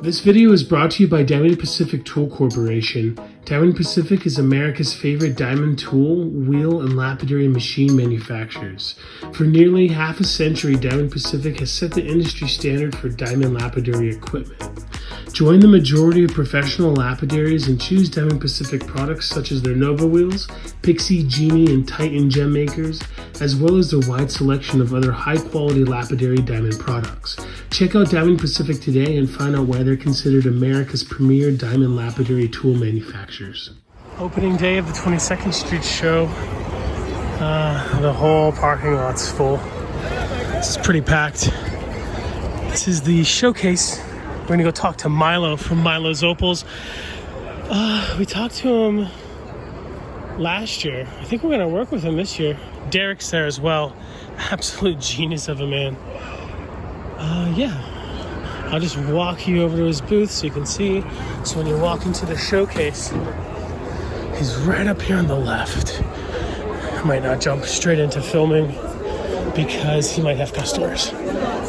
This video is brought to you by Diamond Pacific Tool Corporation. Diamond Pacific is America's favorite diamond tool, wheel, and lapidary machine manufacturers. For nearly half a century, Diamond Pacific has set the industry standard for diamond lapidary equipment. Join the majority of professional lapidaries and choose Diamond Pacific products such as their Nova wheels, Pixie, Genie, and Titan gem makers, as well as their wide selection of other high-quality lapidary diamond products. Check out Diamond Pacific today and find out why they're considered America's premier diamond lapidary tool manufacturers. Opening day of the 22nd Street show. The whole parking lot's full. This is pretty packed. This is the showcase. We're gonna go talk to Milo from Milo's Opals. We talked to him last year. I think we're gonna work with him this year. Derek's there as well. Absolute genius of a man. Yeah, I'll just walk you over to his booth so you can see. So when you walk into the showcase, he's right up here on the left. I might not jump straight into filming because he might have customers.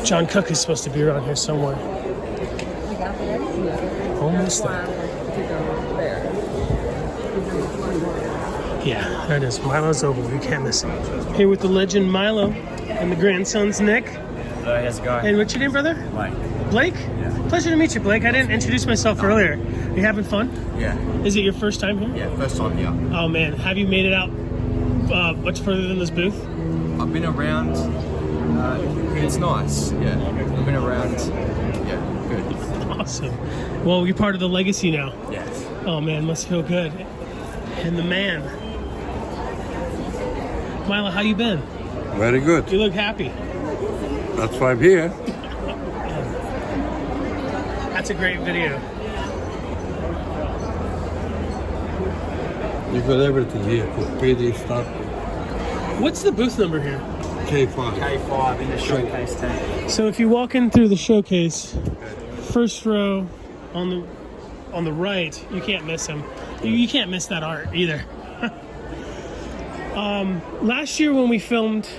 John Cook is supposed to be around here somewhere. Almost there. Yeah, there it is. Milo's Opal. You can't miss it. Here with the legend Milo and the grandsons Nick. Hello, how's it going? And what's your name, brother? Blake. Blake? Yeah. Pleasure to meet you, Blake. I didn't introduce myself earlier. You having fun? Yeah. Is it your first time here? Yeah, first time here. Oh man, have you made it out much further than this booth? I've been around. It's nice. Yeah. I've been around. Yeah, good. Awesome. Well, you're part of the legacy now. Yes. Oh man, must feel good. And the man. Milo, how you been? Very good. You look happy. That's why I'm here. That's a great video. You got everything here. PD stuff. What's the booth number here? K5. K5 in the showcase tent. So if you walk in through the showcase, first row on the right, you can't miss him. You can't miss that art either. Last year when we filmed,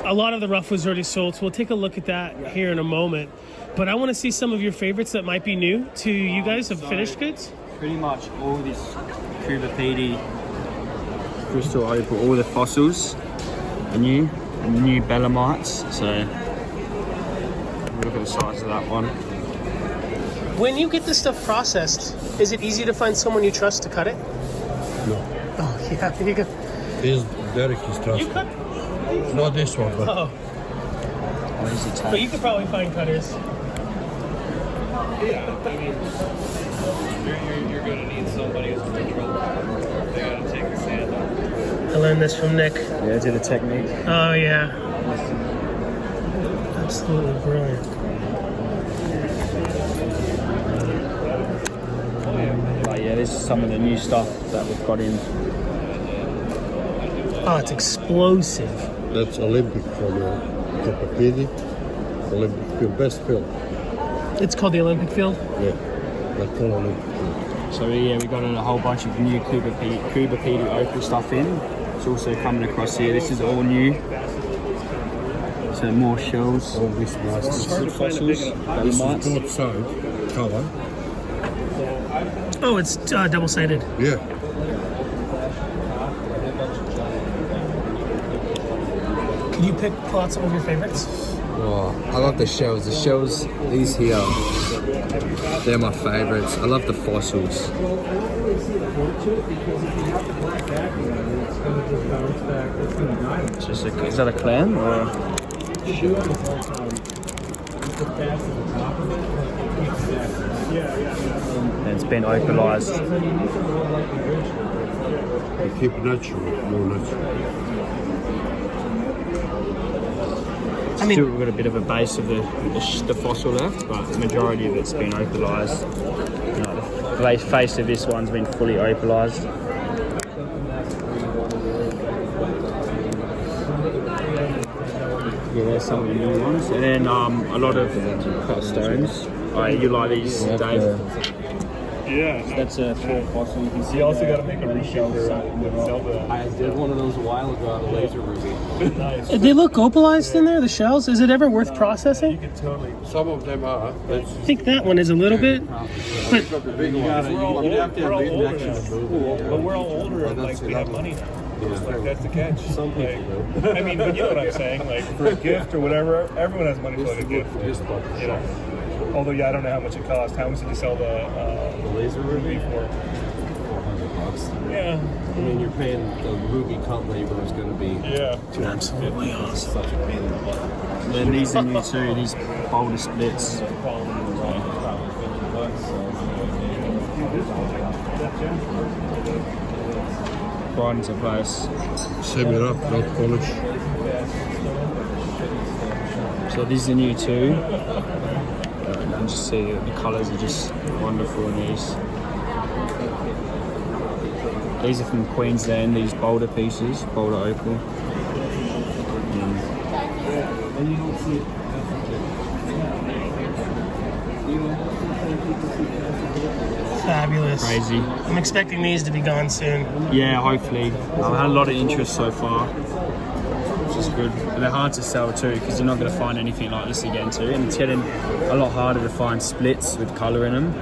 a lot of the rough was already sold, so we'll take a look at that here in a moment. But I want to see some of your favorites that might be new to you guys of finished goods. Pretty much all this Cuba PD, Crystal Opal, all the fossils are new, and the new Belamites. So look at the size of that one. When you get this stuff processed, is it easy to find someone you trust to cut it? No. Oh yeah, there you go. This Derek is You trusted. cut? Not this one, but Oh, What is the but you could probably find cutters. Yeah, I mean, you're going to need somebody who's control. They got to take the sand off. I learned this from Nick. Yeah, do the technique. Oh yeah, absolutely brilliant. But yeah, this is some of the new stuff that we've got in. Oh, it's explosive. That's Olympic from Lapidary. Olympic field, best field. It's called the Olympic Field. Yeah, that's called Olympic field. So yeah, we got a whole bunch of new Lapidary Opal stuff in. It's also coming across here. This is all new. So more shells. All this nice. Good fossils. This is Belemnites. broadside colour. Oh, it's double-sided. Yeah. Can you pull out some of your favorites? Oh, I love the shells. The shells, these here, they're my favourites. I love the fossils. It's just is that a clam or? And it's been opalized. You keep natural, more natural. I mean- Still got a bit of a base of the fossil left, but the majority of it's been opalized. You know, the face of this one's been fully opalized. Yeah, there's some of the new ones, and then a lot of cut stones. Oh, you like these, Dave? Yeah. That's a full fossil. You can see. You also got to make a reshow for Zelda. I did one of those a while ago on a laser ruby. Nice. They look opalized in there, the shells. Is it ever worth processing? You could totally. Some of them are. I think that one is a little bit. But The big ones. We're all, You have to we're have all lead older action now. to move. But we're all older and like we have money now. Like that's the catch. Some people do. I mean, but you know what I'm saying? Like for a gift or whatever, everyone has money for like a gift. You know. Although yeah, I don't know how much it cost. How much did you sell the Laser ruby for? $400. Yeah. I mean, you're paying the ruby cut labor is going to be Yeah. absolutely awesome. such a pain in the butt. And then these are new too. These boulder splits. Right into place. Semi rough, not polish. So these are new too. You can just see the colours are just wonderful in these. These are from Queensland, these boulder pieces, boulder opal. Fabulous. Crazy. I'm expecting these to be gone soon. Yeah, hopefully. I've had a lot of interest so far, which is good. But they're hard to sell too because you're not going to find anything like this again too. And it's getting a lot harder to find splits with colour in them.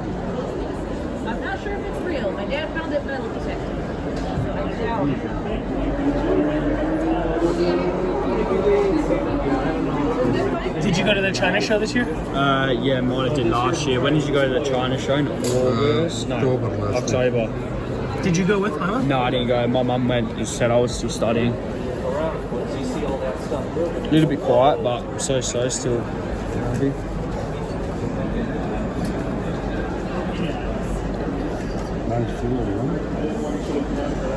I'm not sure if it's real. My dad found it metal detector. Did you go to the China show this year? Yeah, mine did last year. When did you go to the China show? August? No, October last year. October. Did you go with Milo? No, I didn't go. My mum went and said I was still studying. A little bit quiet, but so still.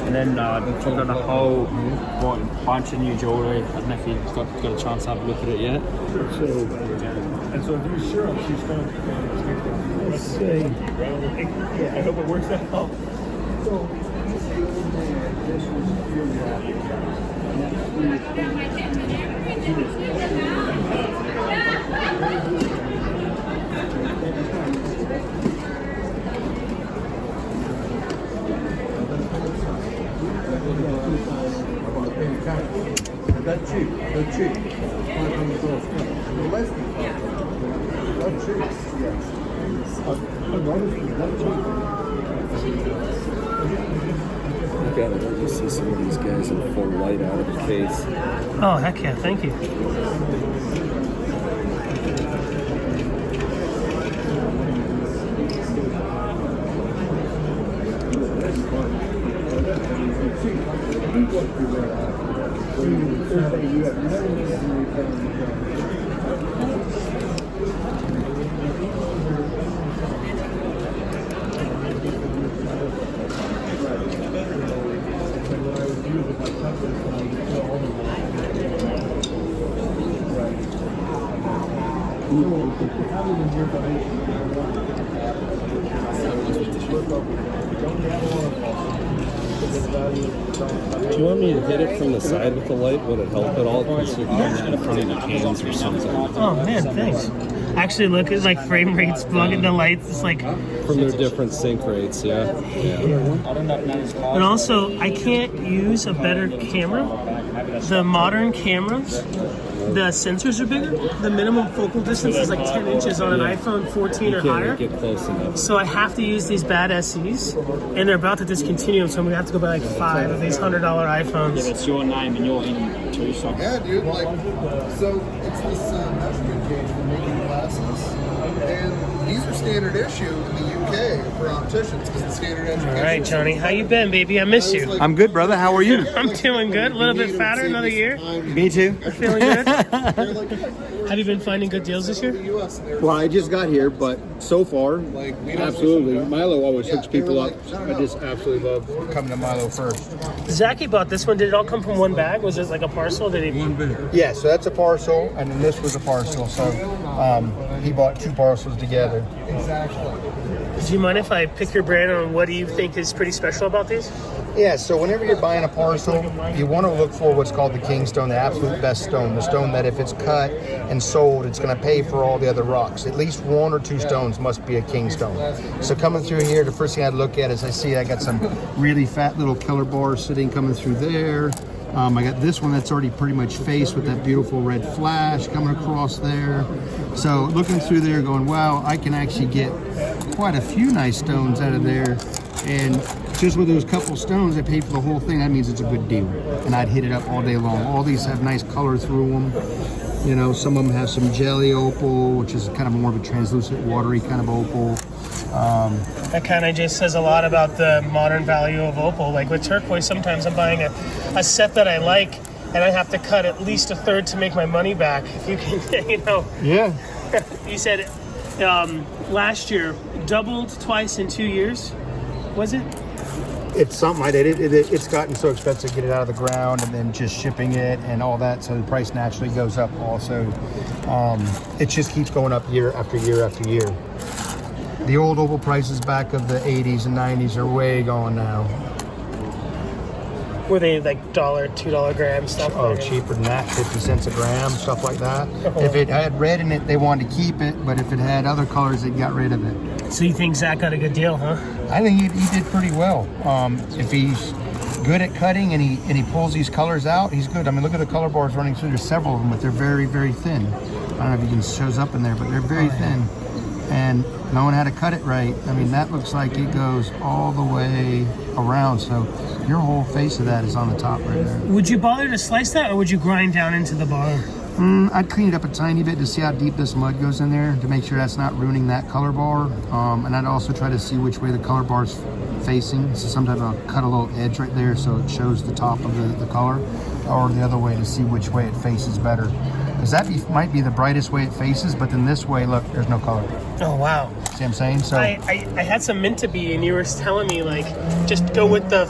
And then we've got a whole bunch of new jewellery. I don't know if you've got a chance to have a look at it yet. And so if you're sure she's going to let's see. I hope it works out. That cheap, that cheap. $500. Less than that cheap. Yes. I gotta love to see some of these guys in full light out of the case. Oh, heck yeah. Thank you. Do you want me to hit it from the side with the light? Would it help at all? Because you're kind of in front of the cans or something. Oh man, thanks. Actually, look at like frame rates, plugging the lights. It's like, From their different sync rates, yeah. and also I can't use a better camera. The modern cameras, the sensors are bigger. The minimum focal distance is like 10 inches on an iPhone 14 or higher. Can't get close enough. So I have to use these bad SEs, and they're about to discontinue them, so I'm gonna have to go buy like 5 of these $100 iPhones. It's your name and you're in Tucson. Yeah, dude. Like, so it's this measurement gauge for making glasses, and these are standard issue in the UK for opticians because the standard education. All right, Johnny, how you been, baby? I miss you. I'm good, brother. How are you? I'm doing good. A little bit fatter, another year. Me too. Feeling good. Have you been finding good deals this year? Well, I just got here, but so far, absolutely. Milo always hooks people up. I just absolutely love coming to Milo first. Zachy bought this one. Did it all come from one bag? Was it like a parcel? Did he? Yeah, so that's a parcel, and then this was a parcel. So he bought 2 parcels together. Do you mind if I pick your brain on what do you think is pretty special about these? Yeah, so whenever you're buying a parcel, you want to look for what's called the king stone, the absolute best stone. The stone that if it's cut and sold, it's going to pay for all the other rocks. At least 1 or 2 stones must be a king stone. So coming through here, the first thing I'd look at is I got some really fat little killer bars sitting coming through there. I got this one that's already pretty much faced with that beautiful red flash coming across there. So looking through there going, wow, I can actually get quite a few nice stones out of there. And just with those couple stones, I paid for the whole thing. That means it's a good deal. And I'd hit it up all day long. All these have nice color through them. You know, some of them have some jelly opal, which is kind of more of a translucent, watery kind of opal. That kind of just says a lot about the modern value of opal. Like with turquoise, sometimes I'm buying a set that I like, and I have to cut at least a third to make my money back. If you can, you know. Yeah. You said last year doubled twice in 2 years. Was it? It's something I did. It's gotten so expensive to get it out of the ground and then just shipping it and all that, so the price naturally goes up also. It just keeps going up year after year after year. The old opal prices back of the 80s and 90s are way gone now. Were they like $1, $2 gram stuff? Oh, cheaper than that, 50 cents a gram, stuff like that. If it had red in it, they wanted to keep it, but if it had other colors, they got rid of it. So you think Zach got a good deal, huh? I think he did pretty well. If he's good at cutting and he pulls these colors out, he's good. I mean, look at the color bars running through. There's several of them, but they're very, very thin. I don't know if you can shows up in there, but they're very thin. And knowing how to cut it right, I mean, that looks like it goes all the way around. So your whole face of that is on the top right there. Would you bother to slice that, or would you grind down into the bar? I'd clean it up a tiny bit to see how deep this mud goes in there to make sure that's not ruining that color bar. And I'd also try to see which way the color bar's facing. So sometimes I'll cut a little edge right there so it shows the top of the color, or the other way to see which way it faces better. Because that might be the brightest way it faces, but then this way, look, there's no color. Oh, wow. See what I'm saying? So I had some mint to be, and you were telling me, like, just go with the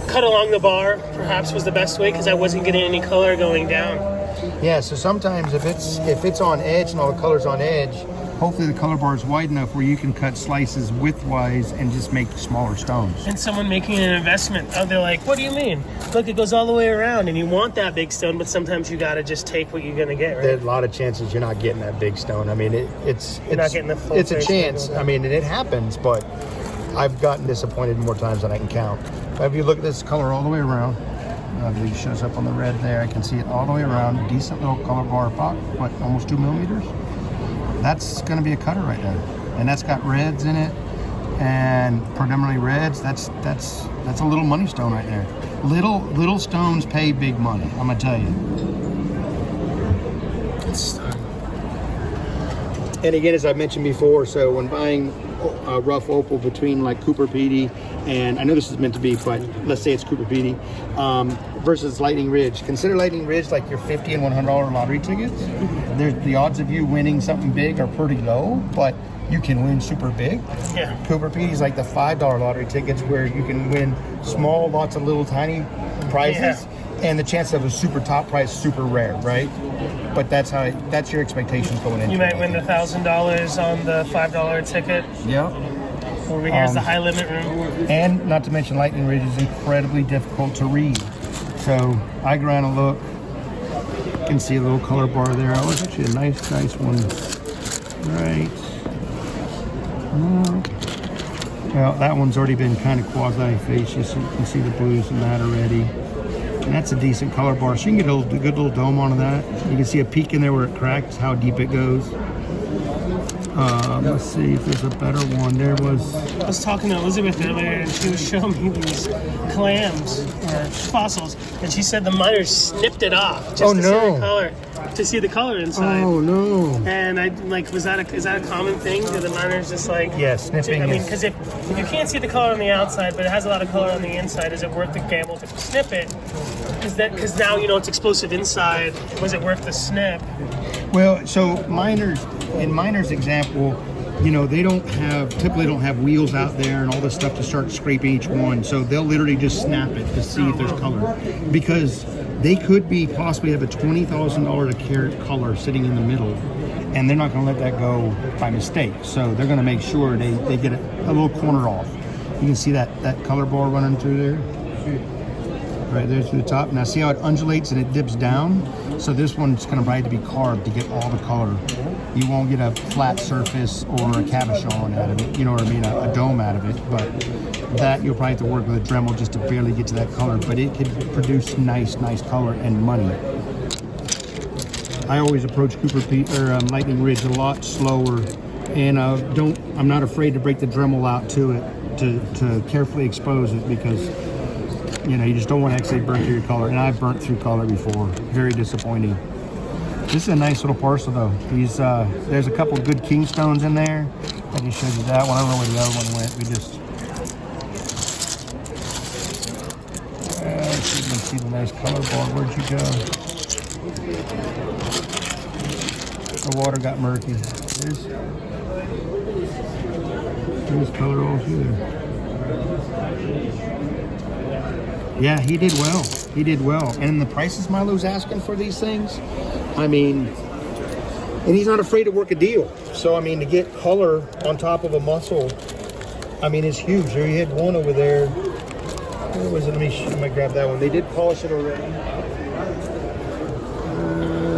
cut along the bar, perhaps was the best way, because I wasn't getting any color going down. yeah, so sometimes if it's on edge and all the color's on edge, hopefully the color bar is wide enough where you can cut slices widthwise and just make smaller stones. And someone making an investment, they're like, what do you mean? Look, it goes all the way around, and you want that big stone, but sometimes you got to just take what you're going to get, right? There's a lot of chances you're not getting that big stone. I mean, it's not getting the full it's a face chance. logo. I mean, and it happens, but I've gotten disappointed more times than I can count. But if you look at this color all the way around, I believe it shows up on the red there. I can see it all the way around. Decent little color bar, about what, almost 2 millimeters. That's going to be a cutter right there, and that's got reds in it, and predominantly reds. That's a little money stone right there. Little stones pay big money. I'm gonna tell you. And again, as I mentioned before, so when buying rough opal between like Cooper Pedy and I know this is meant to be, but let's say it's Cooper Pedy versus Lightning Ridge. Consider Lightning Ridge like your $50 and $100 lottery tickets. The odds of you winning something big are pretty low, but you can win super big. Yeah. Cooper Pedy is like the $5 lottery tickets where you can win small, lots of little tiny prizes, and the chance of a super top prize super rare, right? But that's your expectations going into it. You might win $1,000 on the $5 ticket. Yeah. Over here is the high limit room. And not to mention Lightning Ridge is incredibly difficult to read. So I go around and look. You can see a little color bar there. Oh, it's actually a nice one. Right. No. Well, that one's already been kind of quasi-facious. You can see the blues in that already. And that's a decent color bar. So you can get a good little dome onto that. You can see a peak in there where it cracks, how deep it goes. Let's see if there's a better one. There was... I was talking to Elizabeth earlier, and she was showing me these clams, or fossils, and she said the miners snipped it off just to see the color. To see the color inside. Oh no! And I like, is that a common thing? Do the miners just like? Yeah, snipping. I mean, because if you can't see the color on the outside, but it has a lot of color on the inside, is it worth the gamble to snip it? Because now you know it's explosive inside. Was it worth the snip? Well, so miners, in miners' example, you know, they typically don't have wheels out there and all this stuff to start scraping each one. So they'll literally just snap it to see if there's color, because they could possibly have a $20,000 a carat color sitting in the middle, and they're not going to let that go by mistake. So they're going to make sure they get a little corner off. You can see that color bar running through there, right there through the top. Now see how it undulates and it dips down? So this one's going to probably have to be carved to get all the color. You won't get a flat surface or a cabochon out of it, you know what I mean, a dome out of it, but that you'll probably have to work with a Dremel just to barely get to that color, but it could produce nice color and money. I always approach Lightning Ridge a lot slower, and I'm not afraid to break the Dremel out to it to carefully expose it, because you know, you just don't want to actually burn through your color. And I've burnt through color before. Very disappointing. This is a nice little parcel though. There's a couple good kingstones in there. I just showed you that one. I don't know where the other one went. We just... so you can see the nice color bar. Where'd you go? The water got murky. There's color all through there. Yeah, he did well. He did well. And the prices Milo's asking for these things, I mean, and he's not afraid to work a deal. So, I mean, to get color on top of a muscle, I mean, it's huge. There you had one over there. Where was it? Let me grab that one. They did polish it already.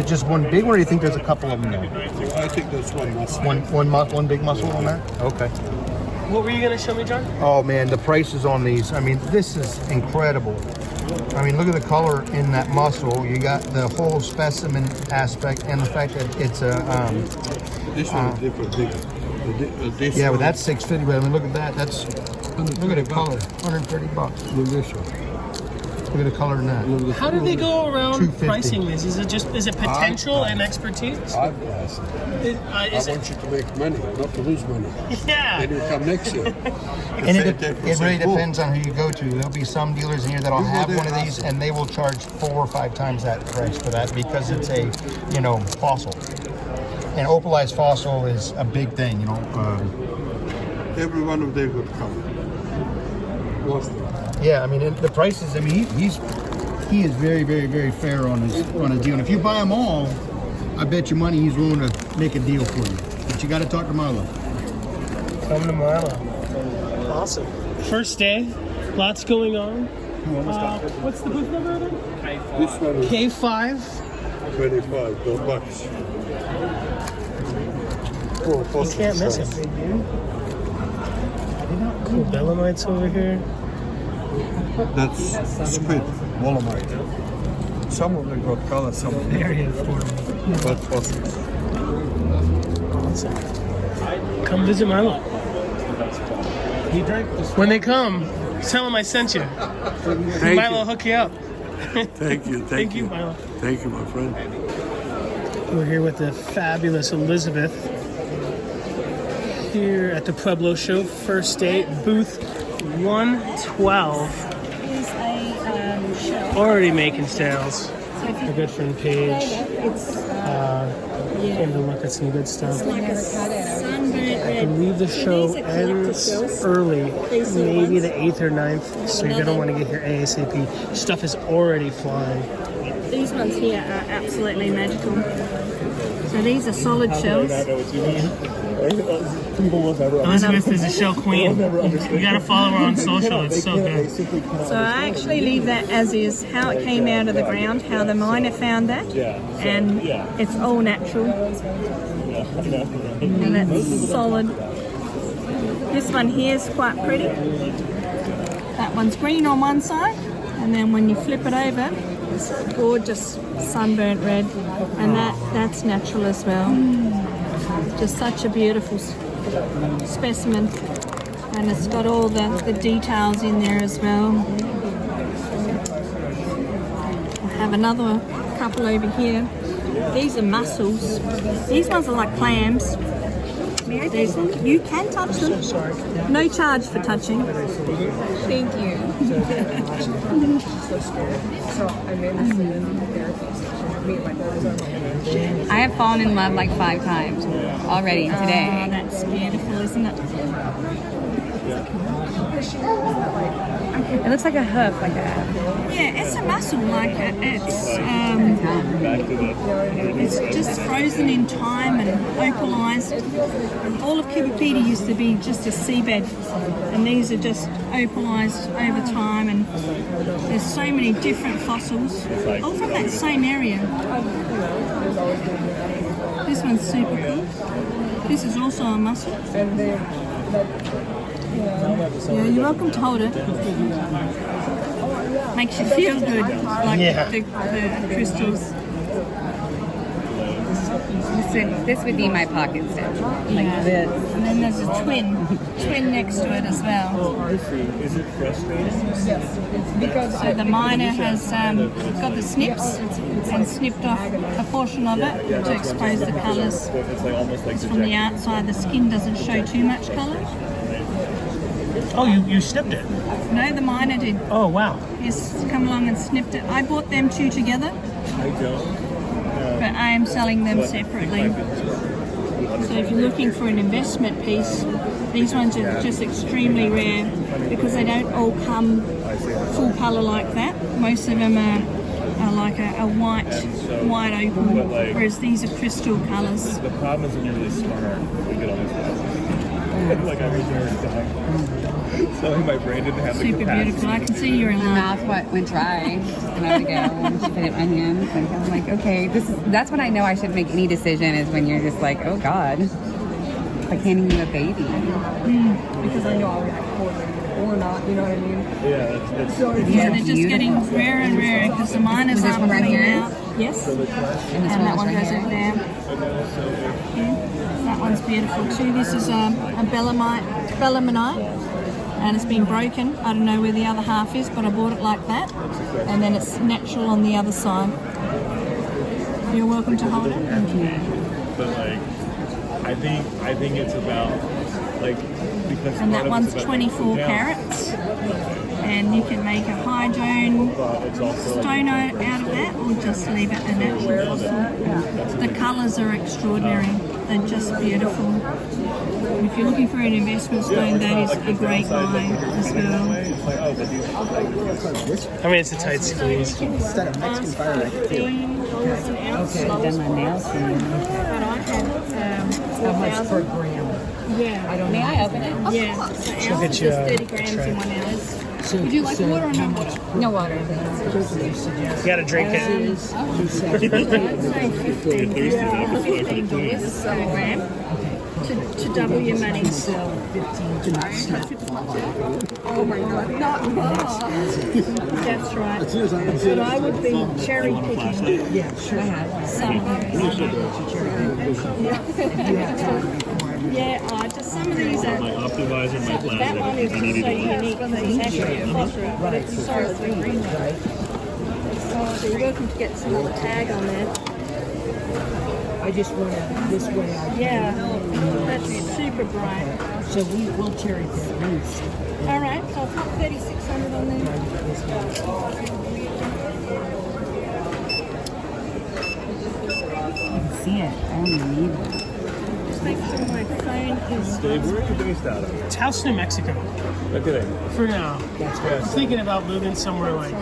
Just one big one, or do you think there's a couple of them there? I think there's one muscle. One big muscle on there? Okay. What were you going to show me, John? Oh man, the prices on these. I mean, this is incredible. I mean, look at the color in that muscle. You got the whole specimen aspect, and the fact that it's a... this one is different, bigger. Yeah, well, that's $650, but I mean, look at that. That's... Look at the color, $130. Look at this one. Look at the color in that. How do they go around $250. pricing this? Is it potential and expertise? I want you to make money, not to lose money. Yeah. Then you come next year. And it really depends on who you go to. There'll be some dealers in here that'll have one of these, and they will charge 4 or 5 times that price for that, because it's a, you know, fossil. And opalized fossil is a big thing, you know. Every one of them would come. Yeah, I mean, the prices, I mean, he is very, very, very fair on a deal. And if you buy them all, I bet you money he's willing to make a deal for you. But you got to talk to Milo. Come to Milo. Awesome. First day, lots going on. What's the booth number again? This one is K5. 25 $4. You can't miss it, big dude. Cool Belemnites over here. That's squid, Wallamite. Some of them got color, some of them Very affordable. got fossils. Awesome. Come visit Milo. When they come, tell them I sent you. Milo will hook you up. Thank you. Thank you, Milo. Thank you, my friend. We're here with the fabulous Elizabeth here at the Pueblo Show. First day, booth 112. Already making sales. Our good friend Paige came to look at some good stuff. I believe the show ends early, maybe the 8th or 9th, so you're going to want to get here ASAP. Stuff is already flying. These ones here are absolutely magical. So these are solid shells. People will never Elizabeth is a shell queen. You gotta follow her on social. It's so good. So I actually leave that as is, how it came out of the ground, how the miner found that, and it's all natural. And that's solid. This one here is quite pretty. That one's green on one side, and then when you flip it over, it's gorgeous sunburnt red, and that's natural as well. Just such a beautiful specimen, and it's got all the details in there as well. I have another couple over here. These are mussels. These ones are like clams. You can touch them. No charge for touching. Thank you. I have fallen in love like 5 times already today. Oh, that's beautiful, isn't it? It looks like a hoof, like that. Yeah, it's a mussel. Like it's just frozen in time and opalized. All of Kipipiti used to be just a seabed, and these are just opalized over time. And there's so many different fossils, all from that same area. This one's super cool. This is also a mussel. Yeah, you're welcome to hold it. Makes you feel good, like the crystals. This would be my pocket stitch, like this. And then there's a twin next to it as well. Is it frustrating? So the miner has got the snips and snipped off a portion of it to expose the colours. From the outside, the skin doesn't show too much colour. Oh, you snipped it? No, the miner did. Oh, wow. He's come along and snipped it. I bought them 2 together. But I am selling them separately. So if you're looking for an investment piece, these ones are just extremely rare because they don't all come full colour like that. Most of them are like a white opal, whereas these are crystal colours. The problem is when you're really smart, we get all these problems. Like I was already dying. So my brain didn't have the Super capacity. beautiful. I can see you're in My love. mouth went dry just a minute ago when she put it in my hands. Like, I'm like, okay, that's when I know I should make any decision, is when you're just like, oh God, like handing you a baby. Because I know I'll react or not, you know what I mean? Yeah, that's So they're just getting rarer and rarer because the miners aren't right putting here? out. Yes. And That one goes over there. Yeah. That one's beautiful too. This is a bellaminite, and it's been broken. I don't know where the other half is, but I bought it like that, and then it's natural on the other side. You're welcome to hold it. But like, I think it's about like because. And that one's 24 carats, and you can make a hydrone stone out of that, or just leave it a natural fossil. The colours are extraordinary. They're just beautiful. If you're looking for an investment stone, that is a great buy as well. I mean, it's a tight squeeze. Instead of Mexican fire, $15 an ounce. Okay, done my nails. But I had How much per gram? Yeah. May I open it? Yeah. The ounce is 30 grams in 1 ounce. Would you like water or no water? No water. You gotta drink it. $15 per gram to double your money. Oh my God, not much. That's right. But I would be cherry picking. Yeah, sure. Some yeah, just some of these are. My optimizer, my plan. That one is just so unique. It's actually a phosphorus, but it's sorry, green. So you're welcome to get some other tag on there. I just want to this way. Yeah, that's super bright. So we will cherry pick these. All right, so I'll put 3,600 on there. You can see it. I don't even need it. Just make sure my phone is. Dave, where are you based out of? Taos, New Mexico. Okay. For now. I'm thinking about moving somewhere like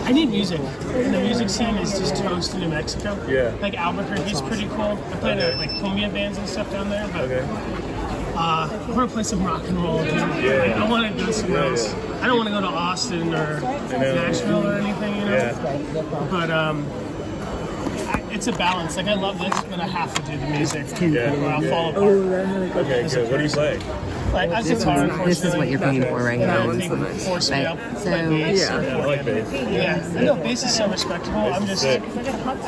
I need music, and the music scene is just toast in New Mexico. Yeah. Like Albuquerque's pretty cool. I played at like cumbia bands and stuff down there, but I want to play some rock and roll, dude. Like, I want to go somewhere else. I don't want to go to Austin or Nashville or anything, you know. But it's a balance. Like I love this, but I have to do the music, or I'll fall apart. Okay, good. What do you play? Like I guitar, This is what you're paying for right here. I like bass. Yeah, I know bass is so respectable. I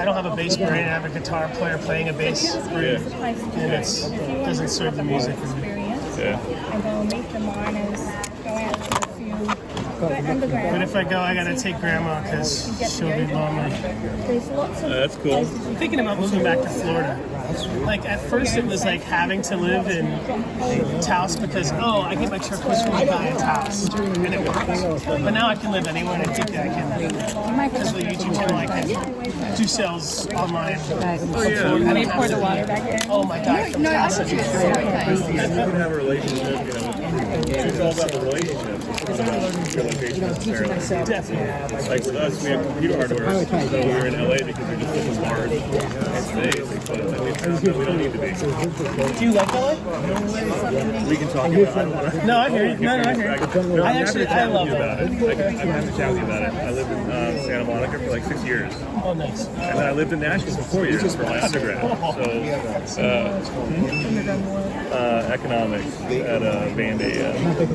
don't have a bass brain. I have a guitar player playing a bass brain, and it doesn't serve the music for me. And they'll meet the miners, go out to a few, go underground. But if I go, I gotta take grandma because she'll be lonely. There's lots of That's cool. I'm thinking about moving back to Florida. Like at first it was like having to live in Taos because I get my turquoise from the guy in Taos and it works. But now I can live anywhere and I think that I can, because of the YouTube channel I can do sales online. I mean, pour the water back in. Oh my god, from Taos. You can have a relationship, you know. It's all about the relationship. It's not about your location necessarily. Definitely. Like with us, we have computer hardware, so we were in LA because we just live in bars and stays. But we don't need to be. Do you like LA? We can talk about it. No, I hear you. No, I hear you. I love it. I'm happy to tell you about it. I lived in Santa Monica for like 6 years. Oh, nice. And then I lived in Nashville for 4 years for my undergrad. So, economics at Band-Aid.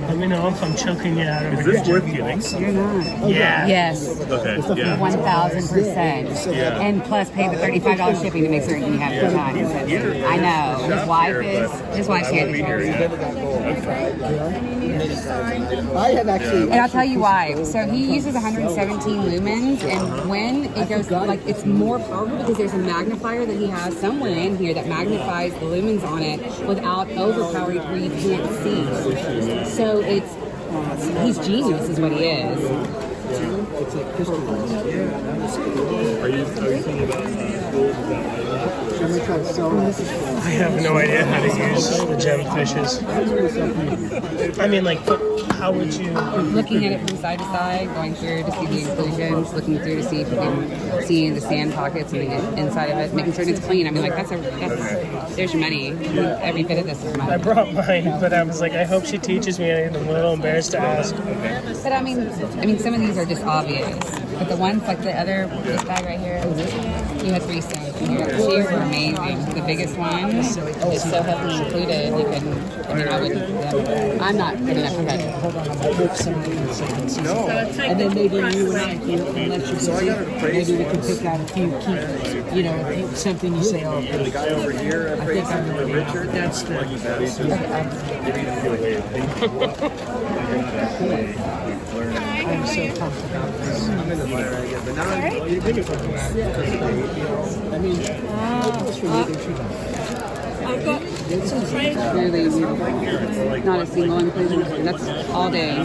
Let me know if I'm choking you out. Is this worth getting? You're not. Yeah. Yes. Okay, yeah. 1,000%. Yeah. And plus pay the $35 shipping to make certain you have good time. I know. His wife's here. I have actually. And I'll tell you why. So he uses 117 lumens, and when it goes, like, it's more powerful because there's a magnifier that he has somewhere in here that magnifies the lumens on it without overpowering where you can't see. So he's genius is what he is. Are you thinking about schools? I have no idea how to use the gem fishes. I mean, like, how would you... Looking at it from side to side, going through to see the inclusions, looking through to see if you can see the sand pockets and the inside of it, making certain it's clean. I mean, like, there's your money. Every bit of this is money. I brought mine, but I was like, I hope she teaches me. I'm a little embarrassed to ask. But I mean, some of these are just obvious. But the ones like this bag right here, you had 3 stones in here. She were amazing. The biggest one is so heavily included. You can, I'm not good enough for that. No. And then maybe you and I, unless you're busy, maybe we can pick out a few key, something you say, oh, The guy over here, I think I'm Richard. That's the. I'm so pumped about this. I'm in the fire again, but now I mean, I've got some friends. Really, not a single inclusion. That's all day.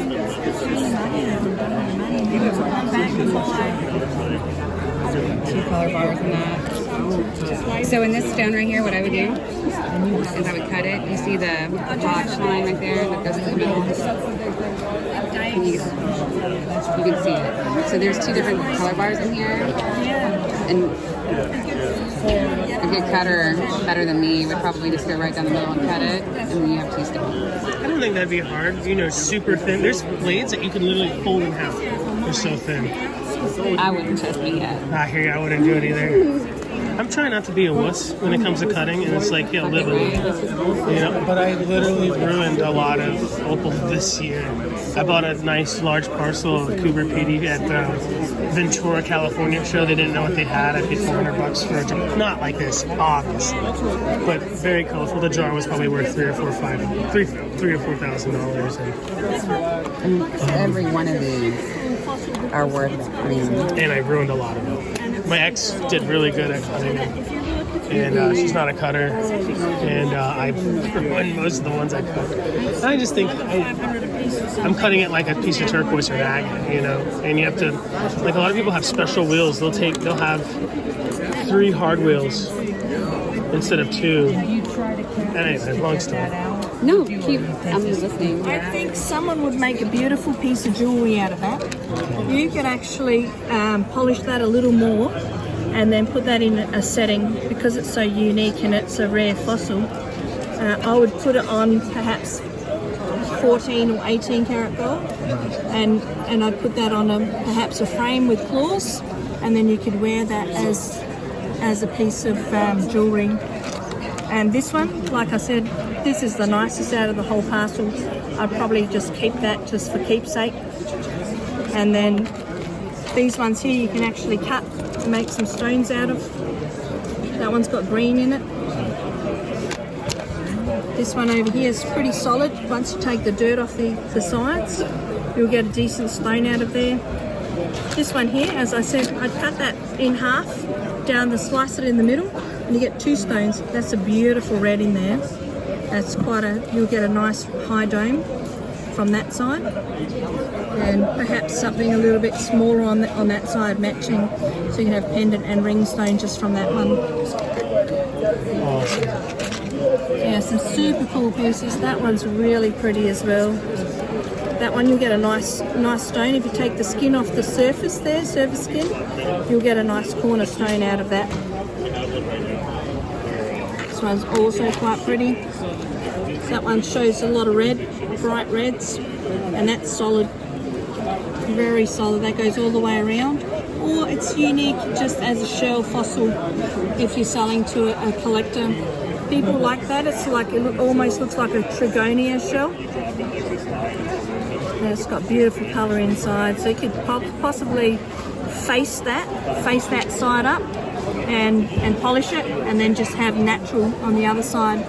2 color bars in that. So in this stone right here, what I would do is I would cut it. You see the notch line right there that goes to the middle? You can see it. So there's 2 different color bars in here. And a good cutter, better than me, would probably just go right down the middle and cut it, and then you have 2 stones. I don't think that'd be hard. Super thin. There's blades that you can literally fold in half. They're so thin. I wouldn't trust me yet. I hear you. I wouldn't do it either. I'm trying not to be a wuss when it comes to cutting, and it's like, yeah, live it. But I literally ruined a lot of opal this year. I bought a nice large parcel of Cooper PD at the Ventura, California show. They didn't know what they had. I paid $400 for a jar. Not like this, obviously, but very colorful. The jar was probably worth $3,000 or $4,000. Every one of these are worth. And I ruined a lot of them. My ex did really good at cutting them, and she's not a cutter, and I ruined most of the ones I cut. I just think I'm cutting it like a piece of turquoise or an agate, and you have to, like, a lot of people have special wheels. They'll have 3 hard wheels instead of 2. And anyway, long story. No, keep. I'm listening. I think someone would make a beautiful piece of jewelry out of that. You could actually polish that a little more and then put that in a setting because it's so unique and it's a rare fossil. I would put it on perhaps 14 or 18 karat gold, and I'd put that on perhaps a frame with claws, and then you could wear that as a piece of jewelry. And this one, like I said, this is the nicest out of the whole parcel. I'd probably just keep that just for keepsake. And then these ones here you can actually cut to make some stones out of. That one's got green in it. This one over here is pretty solid. Once you take the dirt off the sides, you'll get a decent stone out of there. This one here, as I said, I'd cut that in half, slice it in the middle, and you get 2 stones. That's a beautiful red in there. That's you'll get a nice high dome from that side. And perhaps something a little bit smaller on that side matching. So you can have pendant and ring stone just from that one. Awesome. Yeah, some super cool pieces. That one's really pretty as well. That one you'll get a nice stone. If you take the skin off the surface there, surface skin, you'll get a nice cornerstone out of that. This one's also quite pretty. That one shows a lot of red, bright reds, and that's solid, very solid. That goes all the way around. Or it's unique just as a shell fossil if you're selling to a collector. People like that. It's like almost looks like a trigonia shell. And it's got beautiful colour inside, so you could possibly face that side up and polish it, and then just have natural on the other side.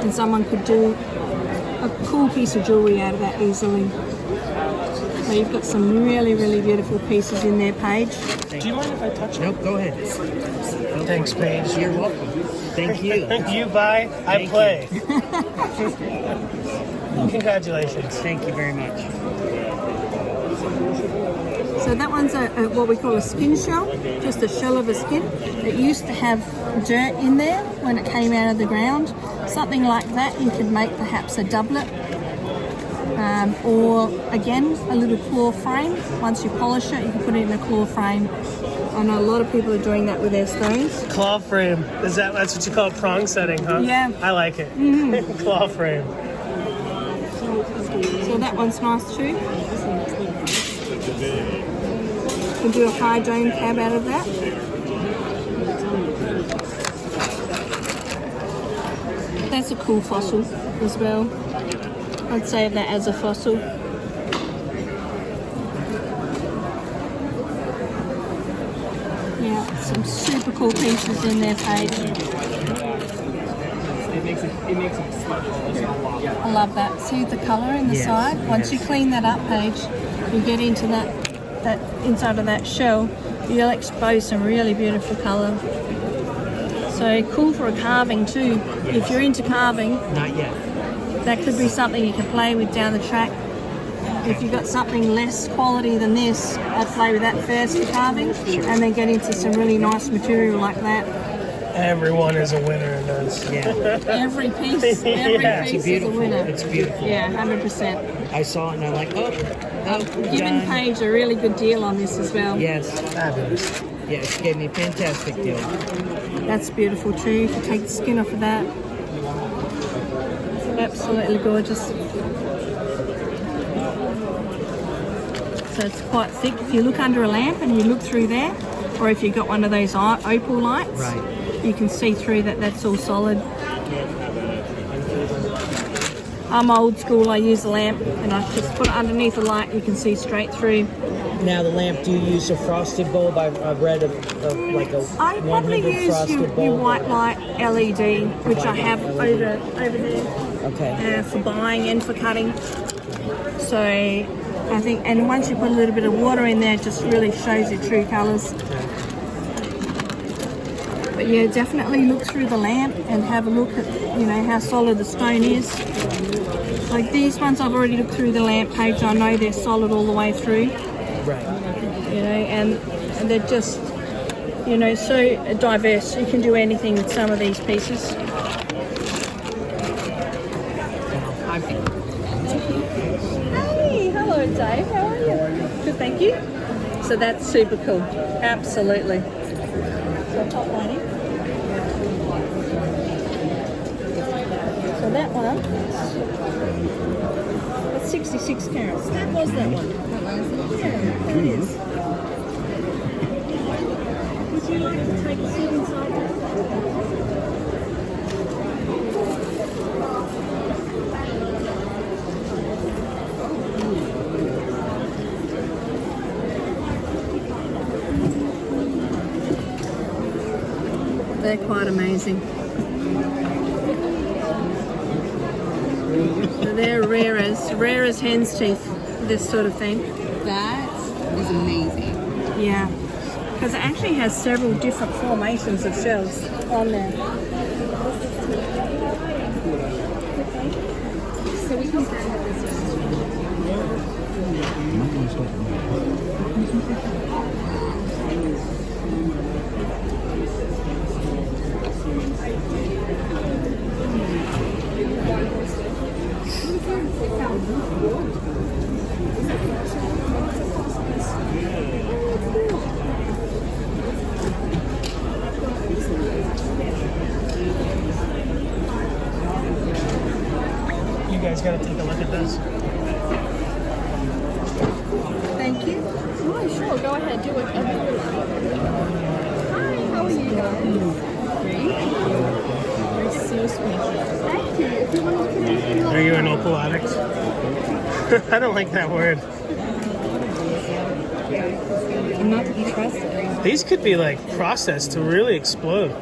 And someone could do a cool piece of jewelry out of that easily. So you've got some really, really beautiful pieces in there, Paige. Do you mind if I touch it? Nope, go ahead. Thanks, Paige. You're welcome. Thank you. You buy, I play. Congratulations. Thank you very much. So that one's what we call a skin shell, just a shell of a skin. It used to have dirt in there when it came out of the ground. Something like that you could make perhaps a doublet. Or again, a little claw frame. Once you polish it, you can put it in a claw frame. I know a lot of people are doing that with their stones. Claw frame. That's what you call prong setting, huh? Yeah. I like it. Claw frame. So that one's nice too. You can do a high dome cab out of that. That's a cool fossil as well. I'd save that as a fossil. Yeah, some super cool pieces in there, Paige. I love that. See the colour in the side? Once you clean that up, Paige, you get into that inside of that shell, you'll expose some really beautiful colour. So cool for a carving too. If you're into carving, Not yet. that could be something you can play with down the track. If you've got something less quality than this, I'd play with that first for carving, and then get into some really nice material like that. Everyone is a winner in this. Yeah. Every piece is a winner. It's beautiful. Yeah, 100%. I saw it and I'm like, Giving Paige a really good deal on this as well. Yes. Fabulous. Yeah, she gave me a fantastic deal. That's beautiful too. If you take the skin off of that, it's absolutely gorgeous. So it's quite thick. If you look under a lamp and you look through there, or if you've got one of those opal lights, you can see through that. That's all solid. I'm old school. I use a lamp and I just put it underneath the light. You can see straight through. Now the lamp, do you use a frosted bulb? I've read of like a I probably 100 use frosted your bulb. white light LED, which I have over there Okay. for buying and for cutting. So I think, and once you put a little bit of water in there, it just really shows your true colours. But yeah, definitely look through the lamp and have a look at, how solid the stone is. Like these ones, I've already looked through the lamp page. I know they're solid all the way through. Right. And they're just, so diverse. You can do anything with some of these pieces. Hello, Dave. How are you? Good, thank you. So that's super cool. Absolutely. So top lining. So that one, that's 66 carats. That was that one. Yeah, it is. Would you like to take a seat inside that? They're quite amazing. They're rare as hen's teeth, this sort of thing. That is amazing. Yeah, because it actually has several different formations of shells on there. So we can You guys gotta take a look at this. Thank you. Oh, sure. Go ahead. Do whatever you like. Hi. How are you guys? Great. You're so sweet. Thank you. If you want to put anything Are you an opal addict? I don't like that word. I'm not to be trusted. These could be like processed to really explode.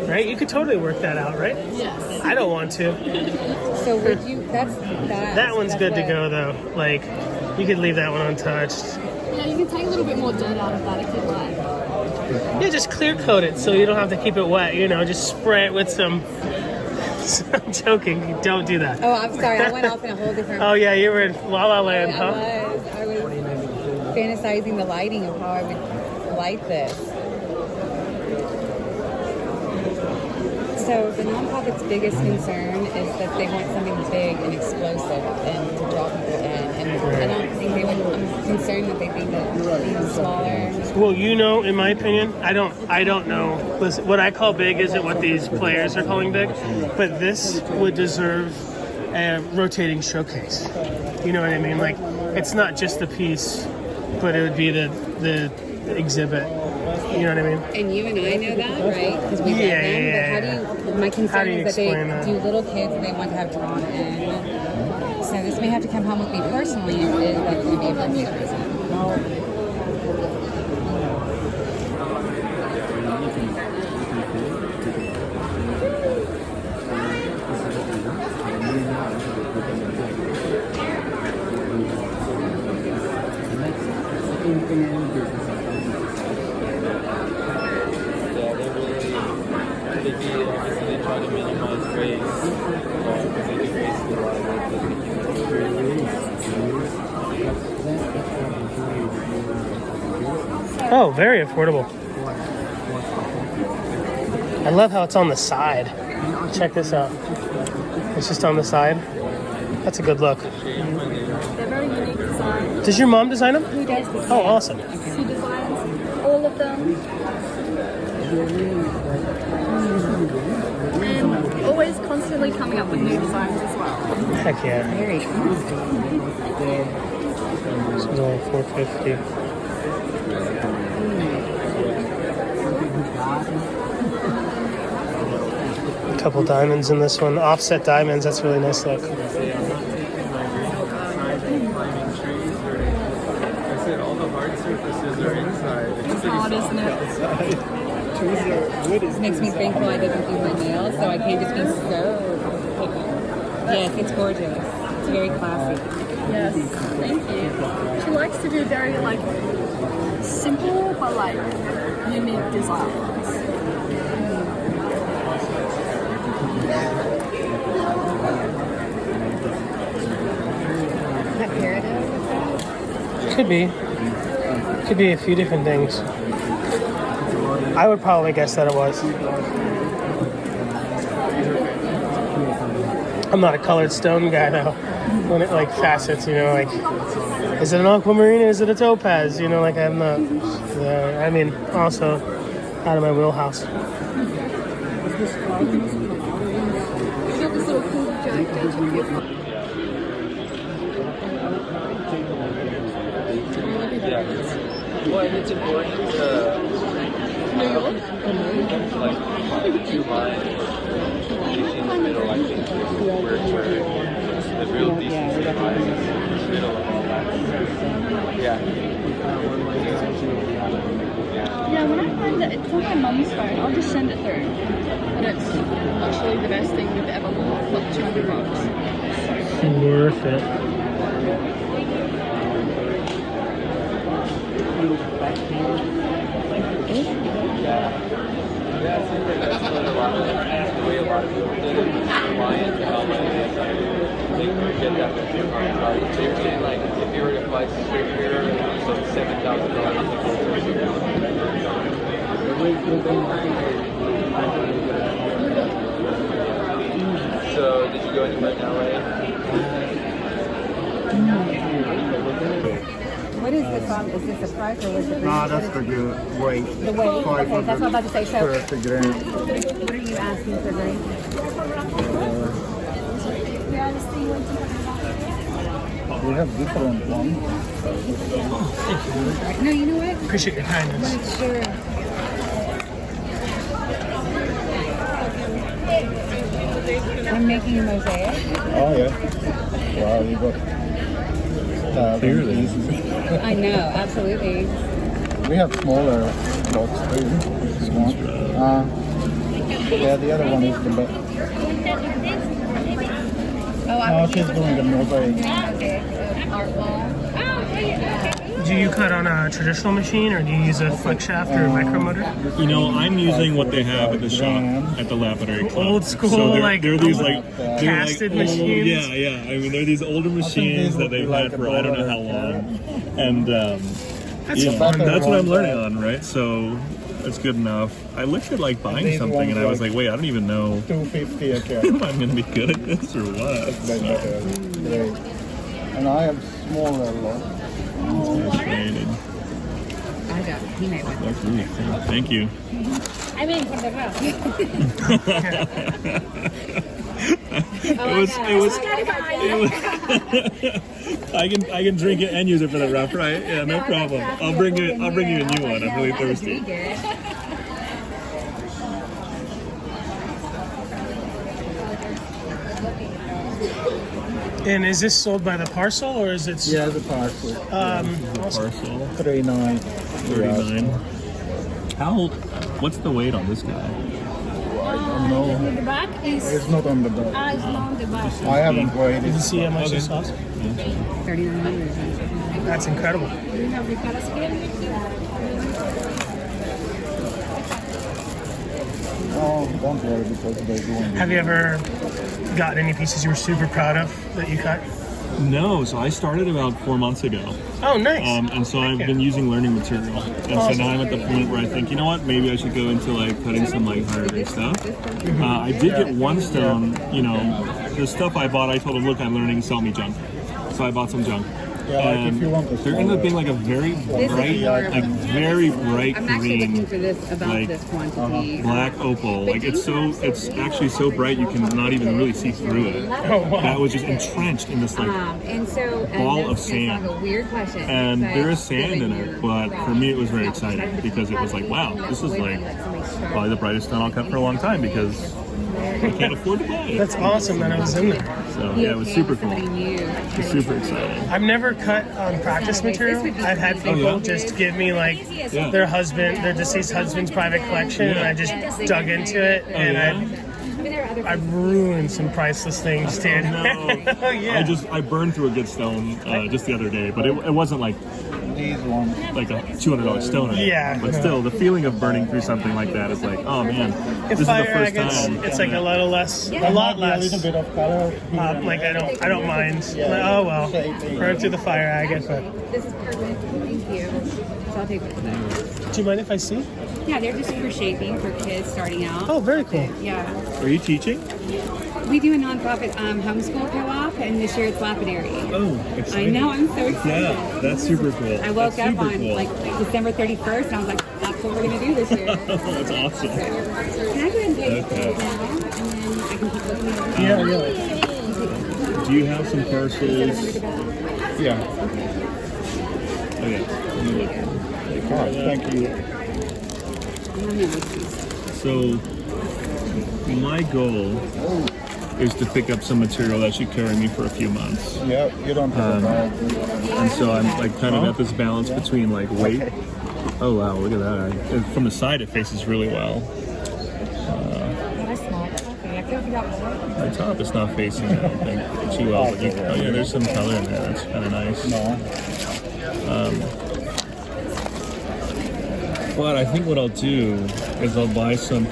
Right? You could totally work that out, right? Yes. I don't want to. So would you? That one's good to go though. Like, you could leave that one untouched. Yeah, you can take a little bit more dirt out of that if you like. Yeah, just clear coat it so you don't have to keep it wet. You know, just spray it with some. I'm joking. Don't do that. Oh, I'm sorry. I went off in a whole different. Oh yeah, you were in La La Land, huh? I was fantasizing the lighting of how I would light this. So the nonprofit's biggest concern is that they want something big and explosive and to draw people in. And I don't think they would. I'm concerned that they think that being smaller. Well, you know, in my opinion, I don't know. Listen, what I call big isn't what these players are calling big, but this would deserve a rotating showcase. You know what I mean? Like, it's not just a piece, but it would be the exhibit. You know what I mean? And you and I know that, right? Because we read them. But how do you? My concern is that they do little kids and they want to have drawn in. So this may have to come home with me personally. Is that going to be a birthday present? Oh, very affordable. I love how it's on the side. Check this out. It's just on the side. That's a good look. They're very unique designs. Does your mom design them? Who does design? Oh, awesome. She designs all of them. And always constantly coming up with new designs as well. Heck yeah. Very cool. This is only $4.50. A couple diamonds in this one. Offset diamonds. That's a really nice look. It's hard, isn't it? It makes me thankful I didn't do my nails, so I can't just be so picky. Yes, it's gorgeous. It's very classy. Yes, thank you. She likes to do very like simple but like unique designs. Could be. Could be a few different things. I would probably guess that it was. I'm not a colored stone guy though. when it like facets, you know, like is it an aquamarine or is it a topaz? You know, like I'm not. I mean, also out of my wheelhouse. Well, and it's important to like two lines in the middle. I think is where the real decency lies in the middle of all that. Yeah. Yeah, when I find that it's on my mom's phone, I'll just send it through. And it's literally the best thing we've ever bought for $200. Worth it. So you're saying like if you were to fly straight here, it's like $7,000. So did you go anywhere in LA? What is this on? Is this a price or was it? Nah, that's the weight. The weight. Okay, that's what I'm about to say. So, 30 grams. what are you asking for, Greg? We have different ones. No, you know what? Appreciate your kindness. Make sure. I'm making a mosaic. Oh yeah. Wow, you got clearly. I know, absolutely. We have smaller blocks too. This is one. Yeah, the other one is the best. Oh, she's doing the mosaic. Do you cut on a traditional machine or do you use a flick shaft or a micromotor? You know, I'm using what they have at the shop at the Lapidary Club. Old school, so like they're these like casted machines. Yeah. I mean, they're these older machines that they've had for I don't know how long, and that's what I'm learning on, right? So it's good enough. I looked at like buying something, and I was like, wait, I don't even know $250 a cat. if I'm going to be good at this or what. Great. And I have smaller lots. Fascinated. I got he made one. That's really cool. Thank you. I mean, from the house. I can drink it and use it for the rough, right? Yeah, no problem. I'll bring you a new one. I'm really thirsty. And is this sold by the parcel or is it? Yeah, the parcel. Parcel. 39. What's the weight on this guy? I don't know. The back is. It's not on the back. It's not on the back. I haven't weighed Did you it. see how much this costs? 3,900. That's incredible. Do you have the color scheme? Oh, don't worry because they're doing Have you ever gotten any pieces you were super proud of that you cut? No, so I started about 4 months ago. Oh, nice. And so I've been using learning material. And so now I'm at the point where I think, you know what, maybe I should go into like cutting some like higher grade stuff. I did get one stone, you know, the stuff I bought, I told him, look, I'm learning, sell me junk. So I bought some junk. Yeah, like if you want the there ended up being like a very bright, I'm actually green, looking for this about like this quantity. black opal. Like it's actually so bright you can not even really see through it. Oh, wow. That was just entrenched in this like And so ball of it's sand. like a weird question. And but there is sand in given it, your but for me it was very exciting because it was like, wow, this is like probably the brightest stone I'll cut for a long time because I can't afford to buy it. That's awesome that it was in there. So yeah, it was super cool. It was super exciting. I've never cut on practice material. I've had people just give me like their deceased husband's private collection, and I just dug into it, and I've ruined some priceless things, dude. I burned through a good stone just the other day, but it wasn't like these ones, like a $200 stone. Yeah. But still, the feeling of burning through something like that is like, oh man, this is the first time. It's like a lot less. a little bit of color. Like I don't mind. Like, oh well, burn through the fire agate, but. This is perfect. Thank you. So I'll take this. Do you mind if I see? Yeah, they're just for shaping for kids starting out. Oh, very cool. Yeah. Are you teaching? We do a nonprofit homeschool co-op, and this year it's Lapidary. Oh, I exciting. know, I'm so excited. Yeah, that's super cool. I woke That's up super on cool. like December 31st, and I was like, that's what we're going to do this year. That's awesome. Can I go ahead and take Okay. these now, and then I can keep looking at it? Yeah, really. Do you have some parcels? Yeah. Oh, yeah. All right, thank you. So, my goal is to pick up some material that should carry me for a few months. Yeah, you don't have And so I'm like kind of at this balance between like weight. Oh wow, look at that. And from the side it faces really well. My top is not facing, I don't think, too well. But oh yeah, there's some color in there. That's kind of nice. But I think what I'll do is I'll buy some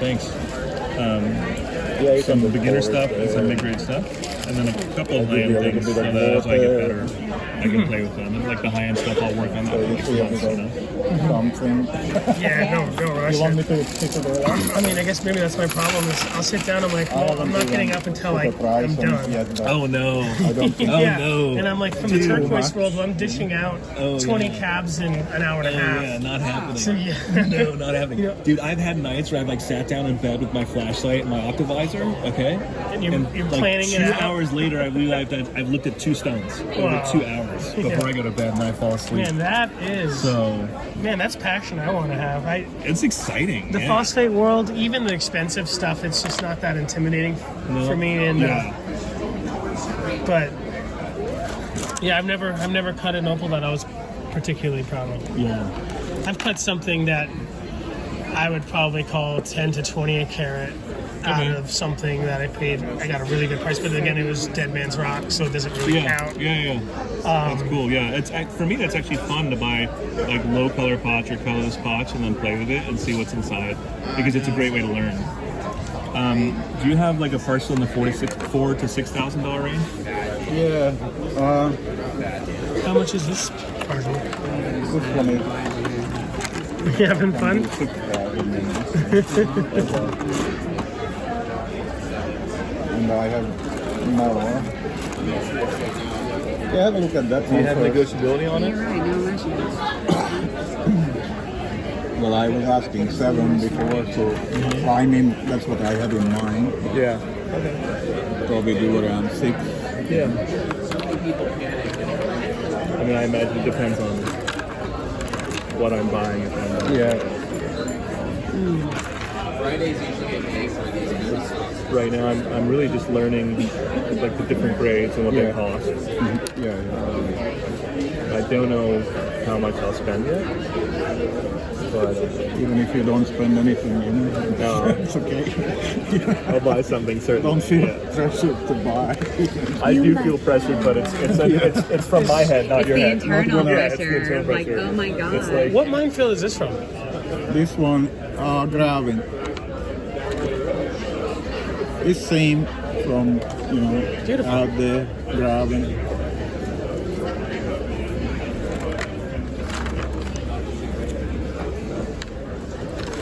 some beginner stuff and some mid-grade stuff, and then a couple of high-end things so that as I get better, I can play with them. And like the high-end stuff, I'll work on that for like months, you know? something. Yeah, no rush. You want me to pick it all up? I mean, I guess maybe that's my problem is I'll sit down, I'm like, well, I'm not getting up until I'm done. Oh no. I don't think Yeah, no. and I'm like, from the turquoise world, well, I'm dishing out 20 cabs in an hour and a half. Yeah, not happening. So, yeah. No, not happening. Dude, I've had nights where I've like sat down in bed with my flashlight and my Octavisor, okay? And you're like planning it 2 out. hours later, I realized that I've looked at 2 stones over 2 hours before I go to bed and I fall asleep. Man, that is... Man, that's passion I want to have. It's exciting. The phosphate world, even the expensive stuff, it's just not that intimidating for me. And but yeah, I've never cut an opal that I was particularly proud of. Yeah, I've cut something that I would probably call 10 to 20 a carat out of something that I got a really good price, but again, it was dead man's rock, so it doesn't really count. That's cool. Yeah, it's for me. That's actually fun to buy like low color pots or colorless pots and then play with it and see what's inside because it's a great way to learn. Do you have like a parcel in the $4,000 to $6,000 range? Yeah. How much is this parcel? Which one is? You having fun? And I have Milo. Yeah, have a look at that. Do you have negotiability on it? Well, I was asking 7 before, so I mean that's what I had in mind. Yeah. Okay. Probably do around 6. Yeah. I mean, I imagine it depends on what I'm buying. If I'm buying. Yeah. Right now, I'm really just learning like the different grades and what they cost. I don't know how much I'll spend yet, but even if you don't spend anything, it's okay. I'll buy something certainly. Don't feel pressured to buy. I do feel pressured, but it's from my head, not your head. It's the internal It's the pressure. internal Like, pressure. oh my god. It's like, What minefield is this from? This one, graving. It's same from, out there, graving.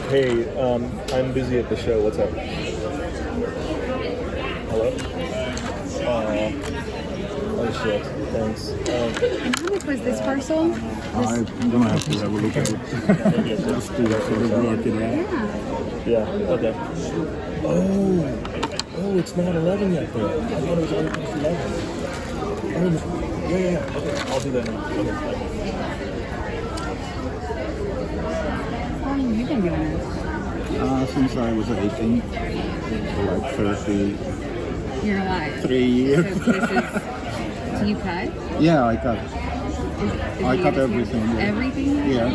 hey, I'm busy at the show. What's up? Hello? Oh shit. Thanks. And how much was this parcel? I'm gonna have to have a look at it. Just to sort of work it out. Yeah. Okay. Oh, it's not 11 yet, though. I thought it was only past 11. Oh, yeah. Okay, I'll do that now. Okay. How long have you been doing this? Since I was 18, so like 30. Your life. 3 years. So this is, do you cut? Yeah, I cut. I cut everything. Yeah. Everything? Yeah.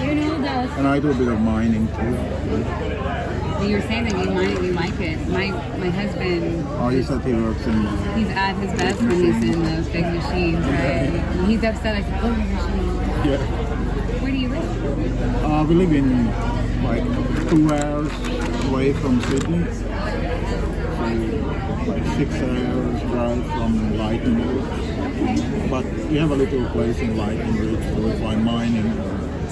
You know that. And I do a bit of mining too. You were saying that you like it. My husband. Oh, you said he works in. He's at his best when he's in those big machines, right? And he's upset. I said, "Oh, your machine." Yeah. Where do you live? We live in like 2 hours away from Sydney. So like 6 hours drive from Lightning. But we have a little place in Lightning, so if I'm mining,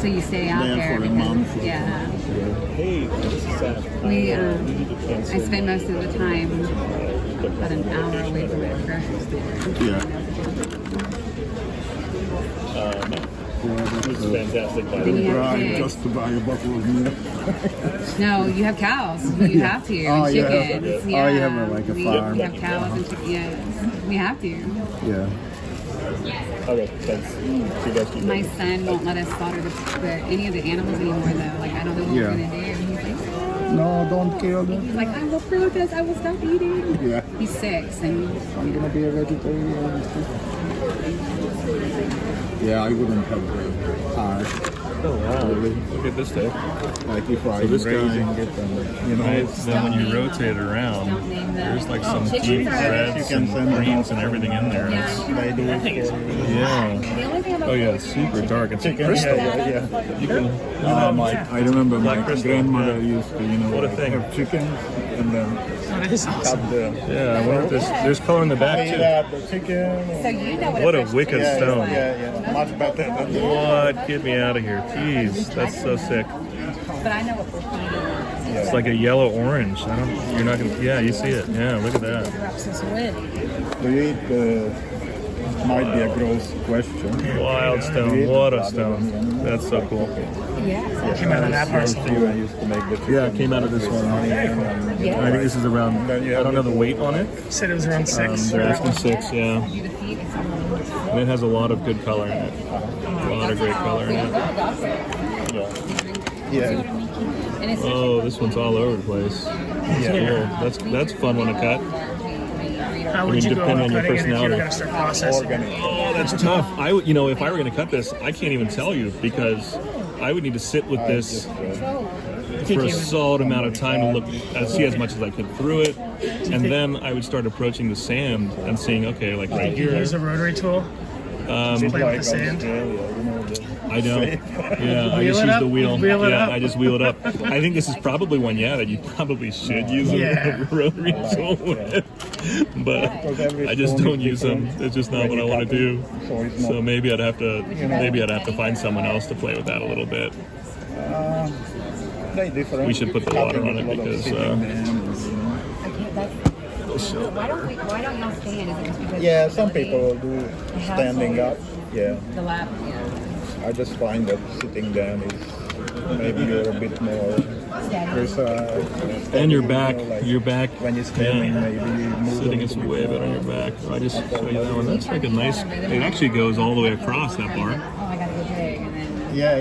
So you stay out there for a because, month. yeah. Hey, I spend most of the time about an hour away from the grocery store. Yeah. It's fantastic. Then you have Drive pigs. just to buy a bottle of milk. No, you have cows. You have to. Oh, And you have- chickens. oh, Yeah. you have like a farm. We have cows and chickens. Yes. We have to. Yeah. Okay, thanks. You guys keep My son won't let us slaughter any of the animals anymore, though. Like, I don't know what we're going to do. And he's like, No, don't kill them. he's like, I will protest. I will stop eating. Yeah. He's 6 and I'm gonna be a vegetarian. Yeah, I wouldn't have heart. Oh wow! Look at this day. Like if I So this raising guy- it and you know. Right, then when you rotate it around, there's like some deep reds and greens and everything in there. It's- They do it for yeah. Oh yeah, it's super dark. It's crystal. Yeah. You can. I remember my Like crystal, grandmother yeah. used to, you know, What a like, thing. have chickens and then That is awesome. cut the Yeah, I wonder if there's color in the back too. the chicken. so you know What a fresh wicked chicken is stone. like. Yeah, much better than the What? Get me out of here. Jeez, that's so sick. But I know what we're feeding. It's like a yellow orange. I don't. You're not gonna. Yeah, you see it. Yeah, look at that. Do you eat might be a gross question. Wild stone. What a stone. That's so cool. Yeah. Came out of that parcel. I used to make the chicken. Yeah, it came out of this one. I think this is around. I don't know the weight on it. Said it was around 6. They're asking 6. Yeah. And it has a lot of good color in it. A lot of great color in it. Yeah. Oh, this one's all over the place. Yeah. Cool. That's a fun one to cut. How would you go depending about on your cutting it if you were personality. going to start processing it? Oh, that's tough. I would, if I were going to cut this, I can't even tell you because I would need to sit with this for a solid amount of time to look, see as much as I could through it, and then I would start approaching the sand and seeing, okay, like right You here. use a rotary tool? Just play with the sand? I don't. Yeah, I Wheel just it use up? the wheel. Wheel it Yeah, up? I just wheel it up. I think this is probably one, that you probably should use a rotary tool with. But I just don't use them. It's just not what I want to do. So maybe I'd have to find someone else to play with that a little bit. We should put the water on it because Why don't y'all stand? Is it just because Yeah, some people do standing up. Yeah. the lap? I just find that sitting down is maybe you're a bit more precise. and your back, when you're standing, maybe you move sitting is way better on your back. I just show you that one. That's like a nice. It actually goes all the way across that bar. Oh, I gotta go dig and then. Yeah.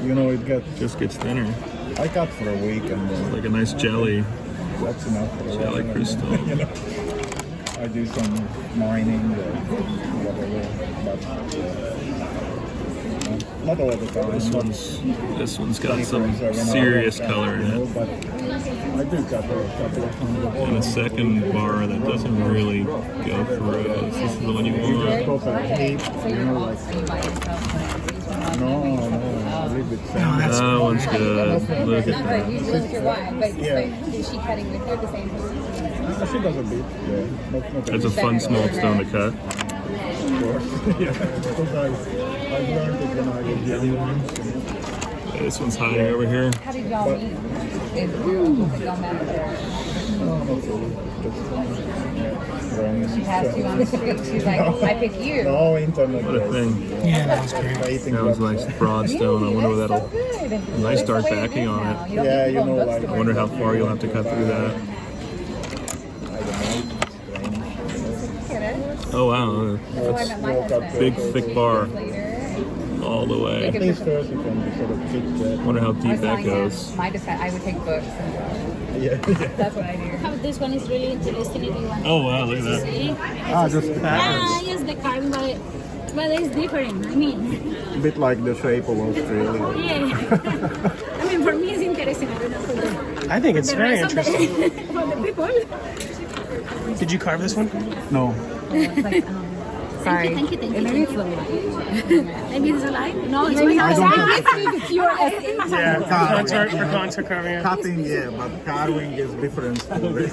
You know, it Just gets thinner. I cut for a week and then Like a nice jelly. that's enough for a while. Jelly crystal. You know, I do some mining or whatever, but not all the time. This one's got some serious color in it. But I do cut a couple of hundred. And a second bar that doesn't really go through. This is the one you want. Proper heat, you know, like no, I live with Sam. That one's good. Look at that. With your wife, but Yeah. is she cutting with you at the same time? She does a bit, yeah. Not It's a fun small stone to cut. of course. Yeah, because I learned it when I was young. This one's hiding over here. How did y'all meet? Was it y'all met there? She passed you on the street. She's like, I pick you. No, internet. What a thing. Yeah, that was great. That was nice broad stone. I wonder what that'll. A nice dark backing on it. Yeah, you know, like. I wonder how far you'll have to cut through that. Oh wow, that's big thick bar all the way. At least first you can sort of fit Wonder how deep that goes. I would take books. Yeah. That's what I do. This one is really interesting if you want Oh wow, look at that. to see. Just Yes, the carving, but it's different. I mean, a bit like the shape of Australia. yeah. I mean, for me, it's interesting. I don't know for the, I think it's the very rest of the- interesting. for the people. Did you carve this one? No. Sorry. Thank you. Maybe it's a light. Maybe it's a lie. No, it's Maybe my I house. don't Yeah, for contour carving it. Cutting, yeah, but carving is different story.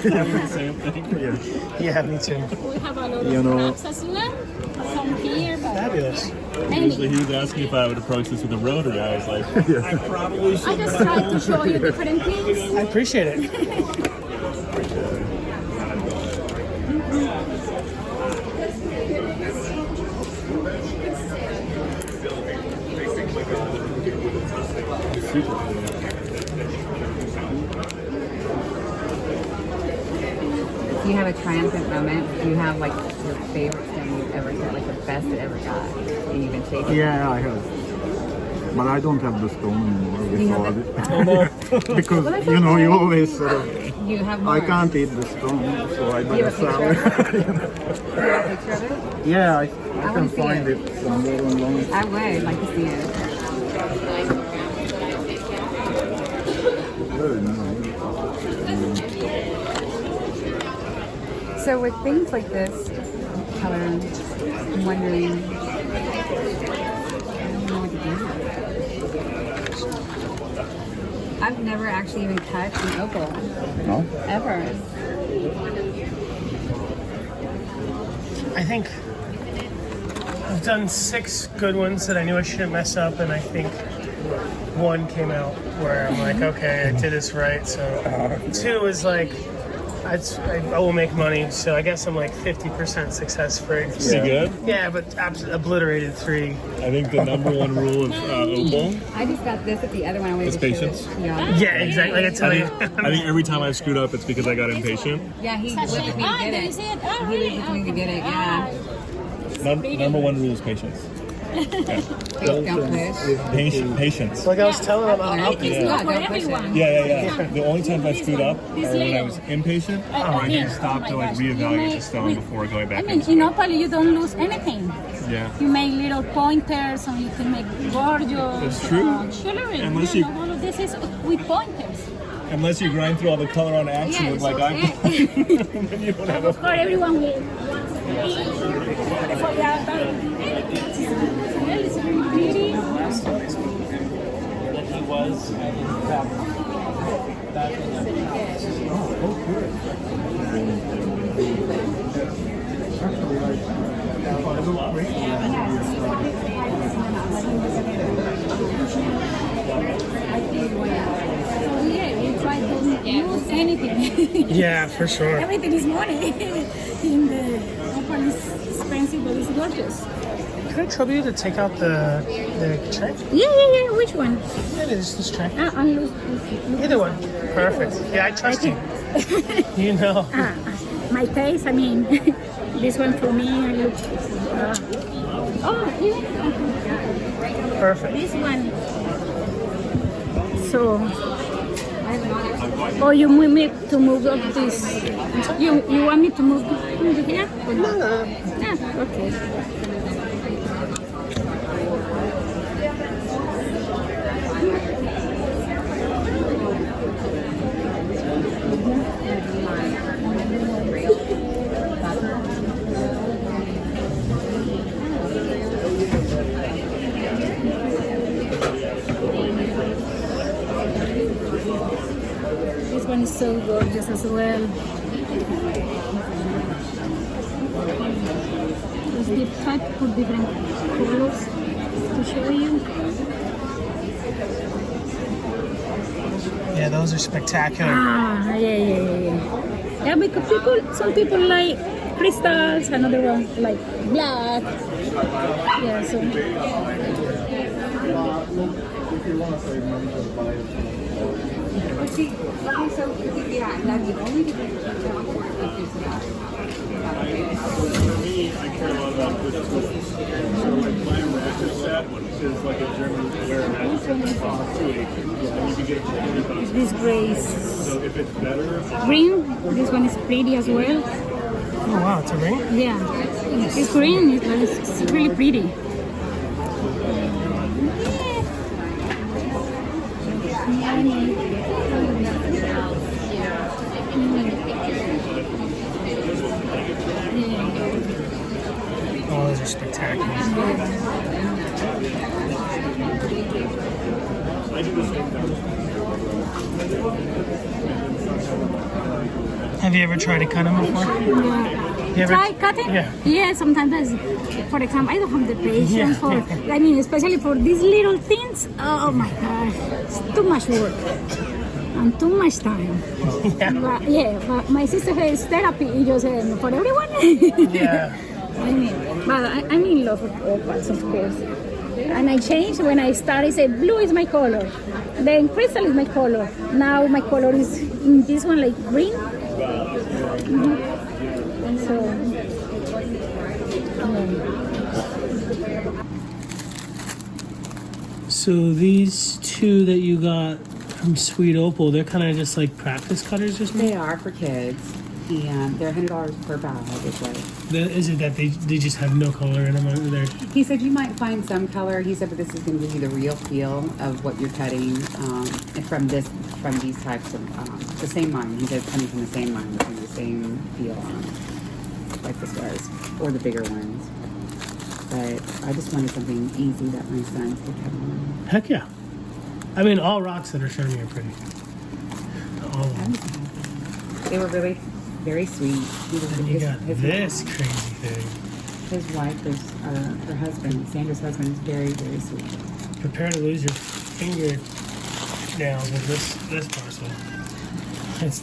Yeah, me too. We have a lot You of know- crabs as well. some here, but Fabulous. Usually he was asking if I would approach this with a rotary. I was like, I probably should. I just tried to show you different things. I appreciate it. Do you have a triumphant moment? Do you have like your favorite thing you've ever got, like the best it ever got? And you've been chasing? Yeah, I have. But I don't have the stone anymore. We You have sold the- it. Because, Well, that's you know, okay. you always sort of... You have more. I can't eat the stone, so I Do you better have a sell picture it. of it? Do you have a picture of it? Yeah, I wanna can see find it. it somewhere online. I would like to see it. Very nice. So with things like this color, I'm wondering, I don't know what to do. I've never actually even touched an opal. No? Ever. I think I've done 6 good ones that I knew I shouldn't mess up, and I think 1 came out where I'm like, okay, I did this right. So 2 is like, I will make money. So I guess I'm like 50% success rate. Pretty good. Yeah, but obliterated 3. I think the number 1 rule of Opal I just got this at the other one. I wanted is to show patience. it. Yeah. Yeah, exactly. Like I tell you. I think every time I've screwed up, it's because I got impatient. Yeah, he whipped me to get did it. you see it? Oh, He really? whipped me to get it, yeah. Number 1 rule is patience. Don't push. Patience. Like I was telling him, I'll It's not for everyone. Yeah. The only times I screwed up are when I was impatient, or I yeah. didn't stop to like reevaluate the stone before going back I mean, into in it. Opal, you don't lose anything. Yeah. You make little pointers, and you can make gorgeous That's true. jewelry. Unless you you- know, all of this is with pointers. Unless you grind through all the color on accident, like I did. Then you don't have a Of course, everyone will. Yeah, you try to use anything. Yeah, for sure. Everything is money. In the Opal is expensive, but it's gorgeous. Can I trouble you to take out the check? Yeah. Which one? Yeah, just this check. Either one. Perfect. Yeah, I trust you. You know. My taste, I mean, this one for me, I look. Perfect. This one. So. Oh, you want me to move up this? You want me to move here? No. Okay. This one is so gorgeous as well. Just the cut for different colors to show you. Yeah, those are spectacular. Yeah, because some people like crystals, another one like black. Yeah, so. See, okay, so yeah, that's the only difference is that. For me, I care a lot about this. So like my ratchet set is like a German wear ratchet costs 2 acres. And you can get it for $30. This gray is So if it's better, green. This one is pretty as well. Oh wow, it's a ring? Yeah, it's green. It's really pretty. Oh, those are spectacular. Have you ever tried to cut them before? Yeah. try cutting? Yeah, sometimes, for example, I don't have the patience for, I mean, especially for these little things. Oh my God, it's too much work and too much time. But my sister has therapy, just for everyone. I'm in love with opals, of course. And I changed when I started. I said blue is my color, then crystal is my color. Now my color is in this one like green. So these two that you got from Sweet Opal, they're kind of just like practice cutters or something? They are for kids, and they're $100 per bag. Is it that they just have no color in them over there? He said you might find some color. He said, but this is going to give you the real feel of what you're cutting from these types of the same mine. He said coming from the same mine, with the same feel like this was, or the bigger ones. But I just wanted something easy that my sons could cut on. Heck yeah! I mean, all rocks that are showing me are pretty. All of them. They were really very sweet. And you got this crazy thing. His wife is, her husband, Sandra's husband, is very, very sweet. Prepare to lose your fingernails with this parcel.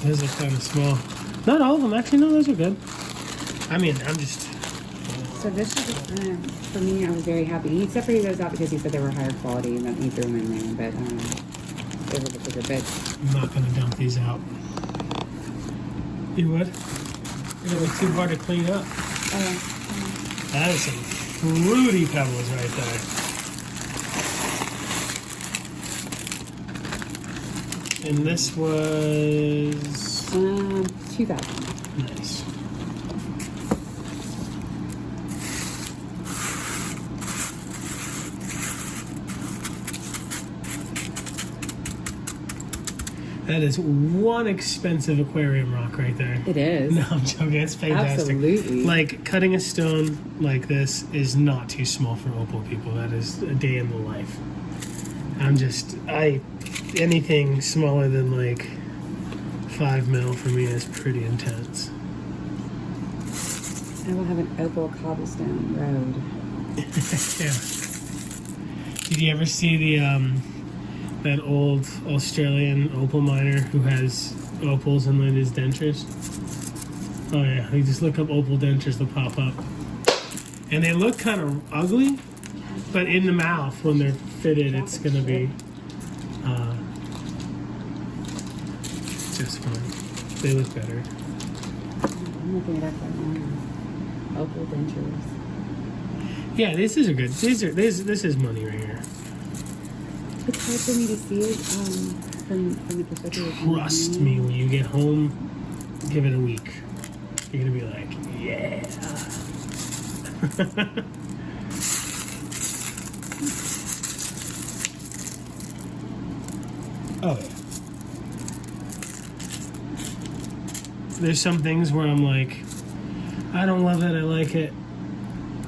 Those are kind of small. Not all of them, actually. No, those are good. I mean, I'm just. So this is, for me, I was very happy. He separated those out because he said they were higher quality and that he threw them in there. But they were the bigger bits. I'm not going to dump these out. You would? It'll be too hard to clean up. That is some fruity pebbles right there. And this was 2,000. Nice. That is one expensive aquarium rock right there. It is. No, I'm joking. It's fantastic. Absolutely. Like, cutting a stone like this is not too small for opal people. That is a day in the life. Anything smaller than like 5 mil for me is pretty intense. I will have an opal cobblestone road. Yeah. Did you ever see that old Australian opal miner who has opals in his dentures? Oh yeah, you just look up opal dentures, they'll pop up. And they look kind of ugly, but in the mouth, when they're fitted, it's going to be just fine. They look better. I'm looking it up right now. Opal dentures. Yeah, these are good. This is money right here. It's hard for me to see it from the perspective of Trust me, when you get home, give it a week. You're going to be like, yeah. Oh, yeah. There's some things where I'm like, I don't love it, I like it,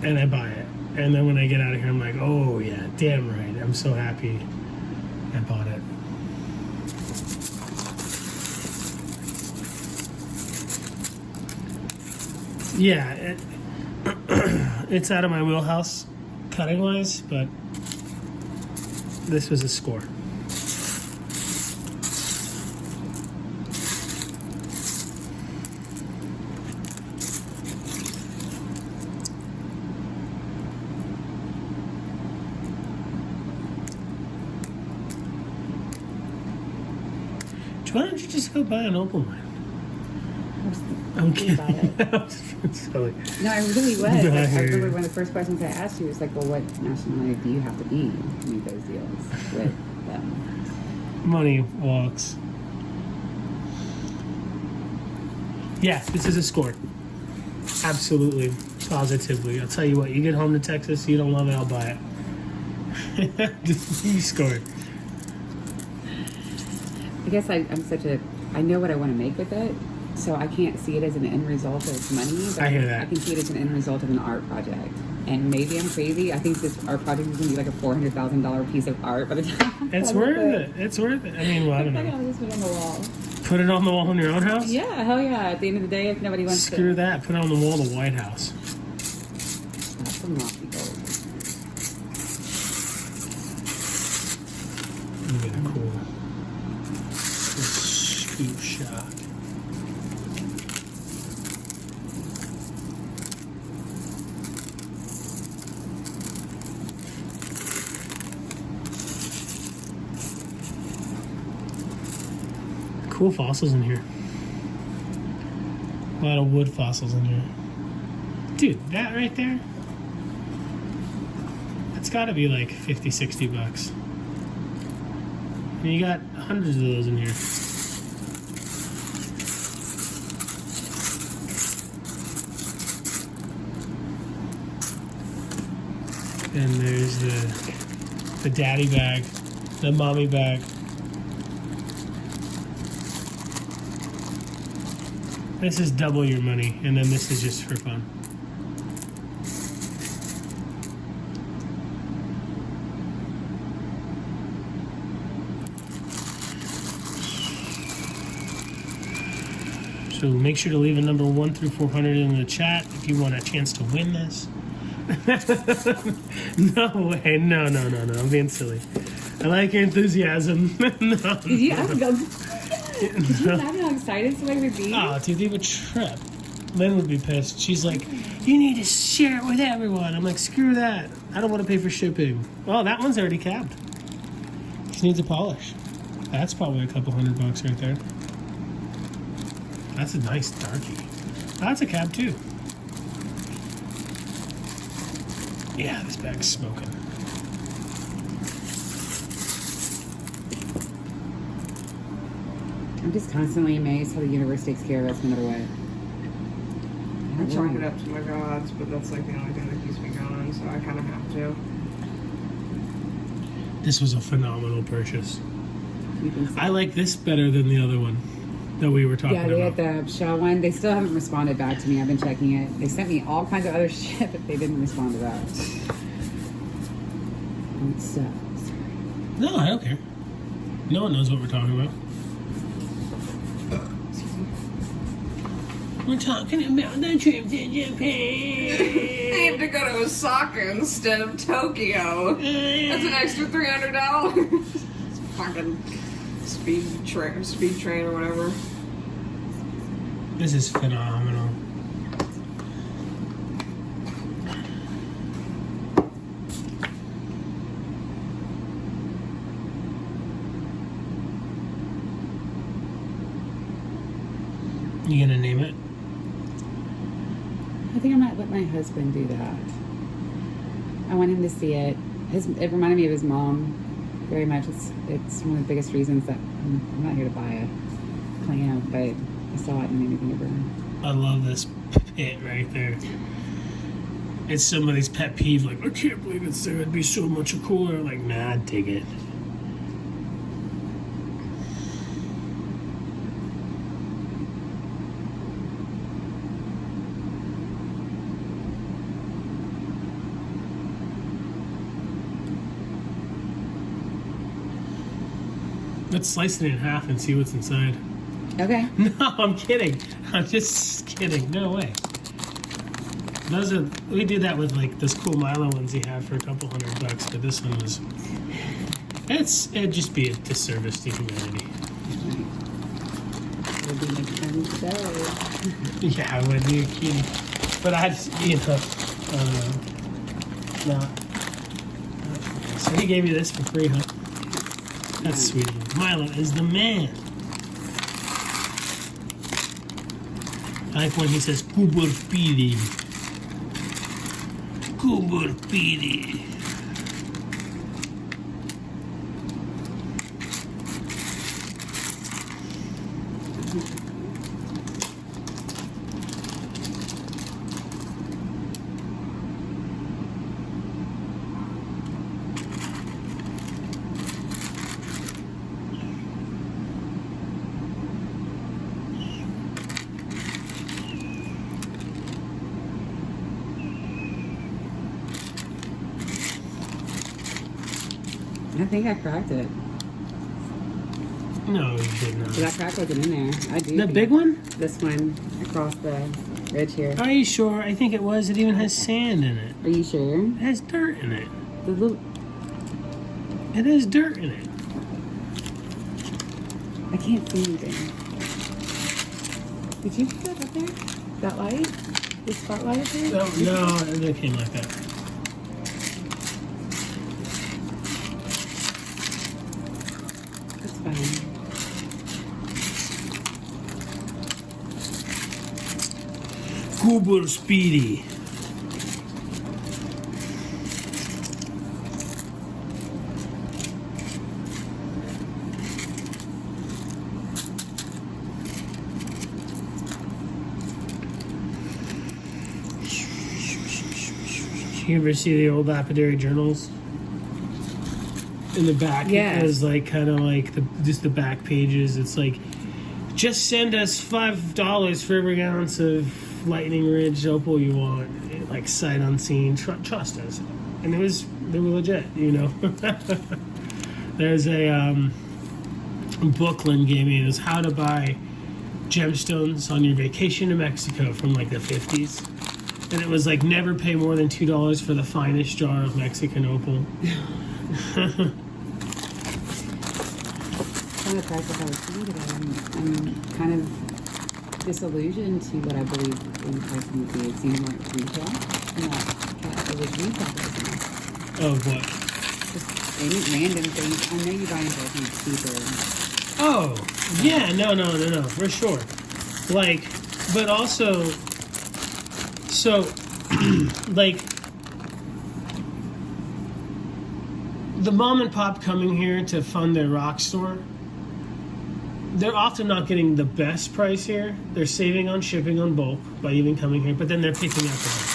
and I buy it. And then when I get out of here, I'm like, oh, yeah, damn right. I'm so happy I bought it. Yeah, it's out of my wheelhouse cutting wise, but this was a score. Why don't you just go buy an opal mine? I'm kidding. I'm just silly. No, I really was. I remember one of the first questions I asked you was like, well, what nationality do you have to be to make those deals with them? Money walks. Yeah, this is a score. Absolutely. Positively. I'll tell you what, you get home to Texas, you don't love it, I'll buy it. You scored. I guess I know what I want to make with it, so I can't see it as an end result of money. But I hear that. I can see it as an end result of an art project. And maybe I'm crazy. I think this art project is going to be like a $400,000 piece of art by the time. It's worth it. It's worth it. I mean, well, I don't know. I'll just put it on the wall. Put it on the wall in your own house? Yeah, hell yeah. At the end of the day, if nobody wants Screw that. Put it on the wall of the White House. That's some lofty gold. Look at a cool scoop shot. Cool fossils in here. A lot of wood fossils in here. Dude, that right there, that's gotta be like 50, 60 bucks. And you got hundreds of those in here. And there's the daddy bag, the mommy bag. This is double your money, and then this is just for fun. So make sure to leave a number 1 through 400 in the chat if you want a chance to win this. No way, no, I'm being silly. I like your enthusiasm. No. Could you imagine how excited somebody would be? Oh, dude, they would trip. Lynn would be pissed. She's like, you need to share it with everyone. I'm like, screw that. I don't want to pay for shipping. Well, that one's already capped. She needs a polish. That's probably a couple $100 right there. That's a nice darkie. That's a cab too. Yeah, this bag's smoking. I'm just constantly amazed how the universe takes care of us no matter what. I chalk it up to my gods, but that's like the only thing that keeps me going, so I kind of have to. This was a phenomenal purchase. I like this better than the other one that we were talking about. Yeah, they had the shell one. They still haven't responded back to me. I've been checking it. They sent me all kinds of other shit, but they didn't respond to that. So, no, I don't care. No one knows what we're talking about. We're talking about the trip to Japan. I have to go to Osaka instead of Tokyo. That's an extra $300. Fucking speed train or whatever. This is phenomenal. You gonna name it? I think I might let my husband do that. I want him to see it. It reminded me of his mom very much. It's one of the biggest reasons that I'm not here to buy a clam, but I saw it and made me think of her. I love this pit right there. It's somebody's pet peeve, like, I can't believe it's there. It'd be so much cooler. Like, nah, I'd take it. Let's slice it in half and see what's inside. Okay. No, I'm kidding. I'm just kidding. No way. We did that with like those cool Milo ones he had for a couple $100, but this one was. It'd just be a disservice to humanity. It'll be next time today. Yeah, I would be a cutie, but I just no. So he gave you this for free, huh? That's sweet. Milo is the man. I like when he says Kubur Piri. Kubur Piri. I think I cracked it. No, he did not. That crack wasn't in there. I do. The big one? This one across the ridge here. Are you sure? I think it was. It even has sand in it. Are you sure? It has dirt in it. The little... It has dirt in it. I can't see anything. Did you put that up there? That light? The spotlight up there? No, it came like that. That's fine. Goober Speedy. You ever see the old Lapidary journals? In the back, Yes. it has like kind of like just the back pages. It's like, just send us $5 for every ounce of Lightning Ridge Opal you want, like sight unseen. Trust us, and they were legit, you know. There's a book Lynn gave me. It was how to buy gemstones on your vacation to Mexico from like the 50s. And it was like never pay more than $2 for the finest jar of Mexican opal. Some of the prices I was seeing today, I'm kind of disillusioned to what I believe in the pricing would be. It seemed like retail. Not it was retail business. Oh, what? Just any random things. I know you buy in bulk and it's cheaper. Oh, yeah, no, for sure. Like, but also, so, like, the mom and pop coming here to fund their rock store, they're often not getting the best price here. They're saving on shipping on bulk by even coming here, but then they're picking up the bulk.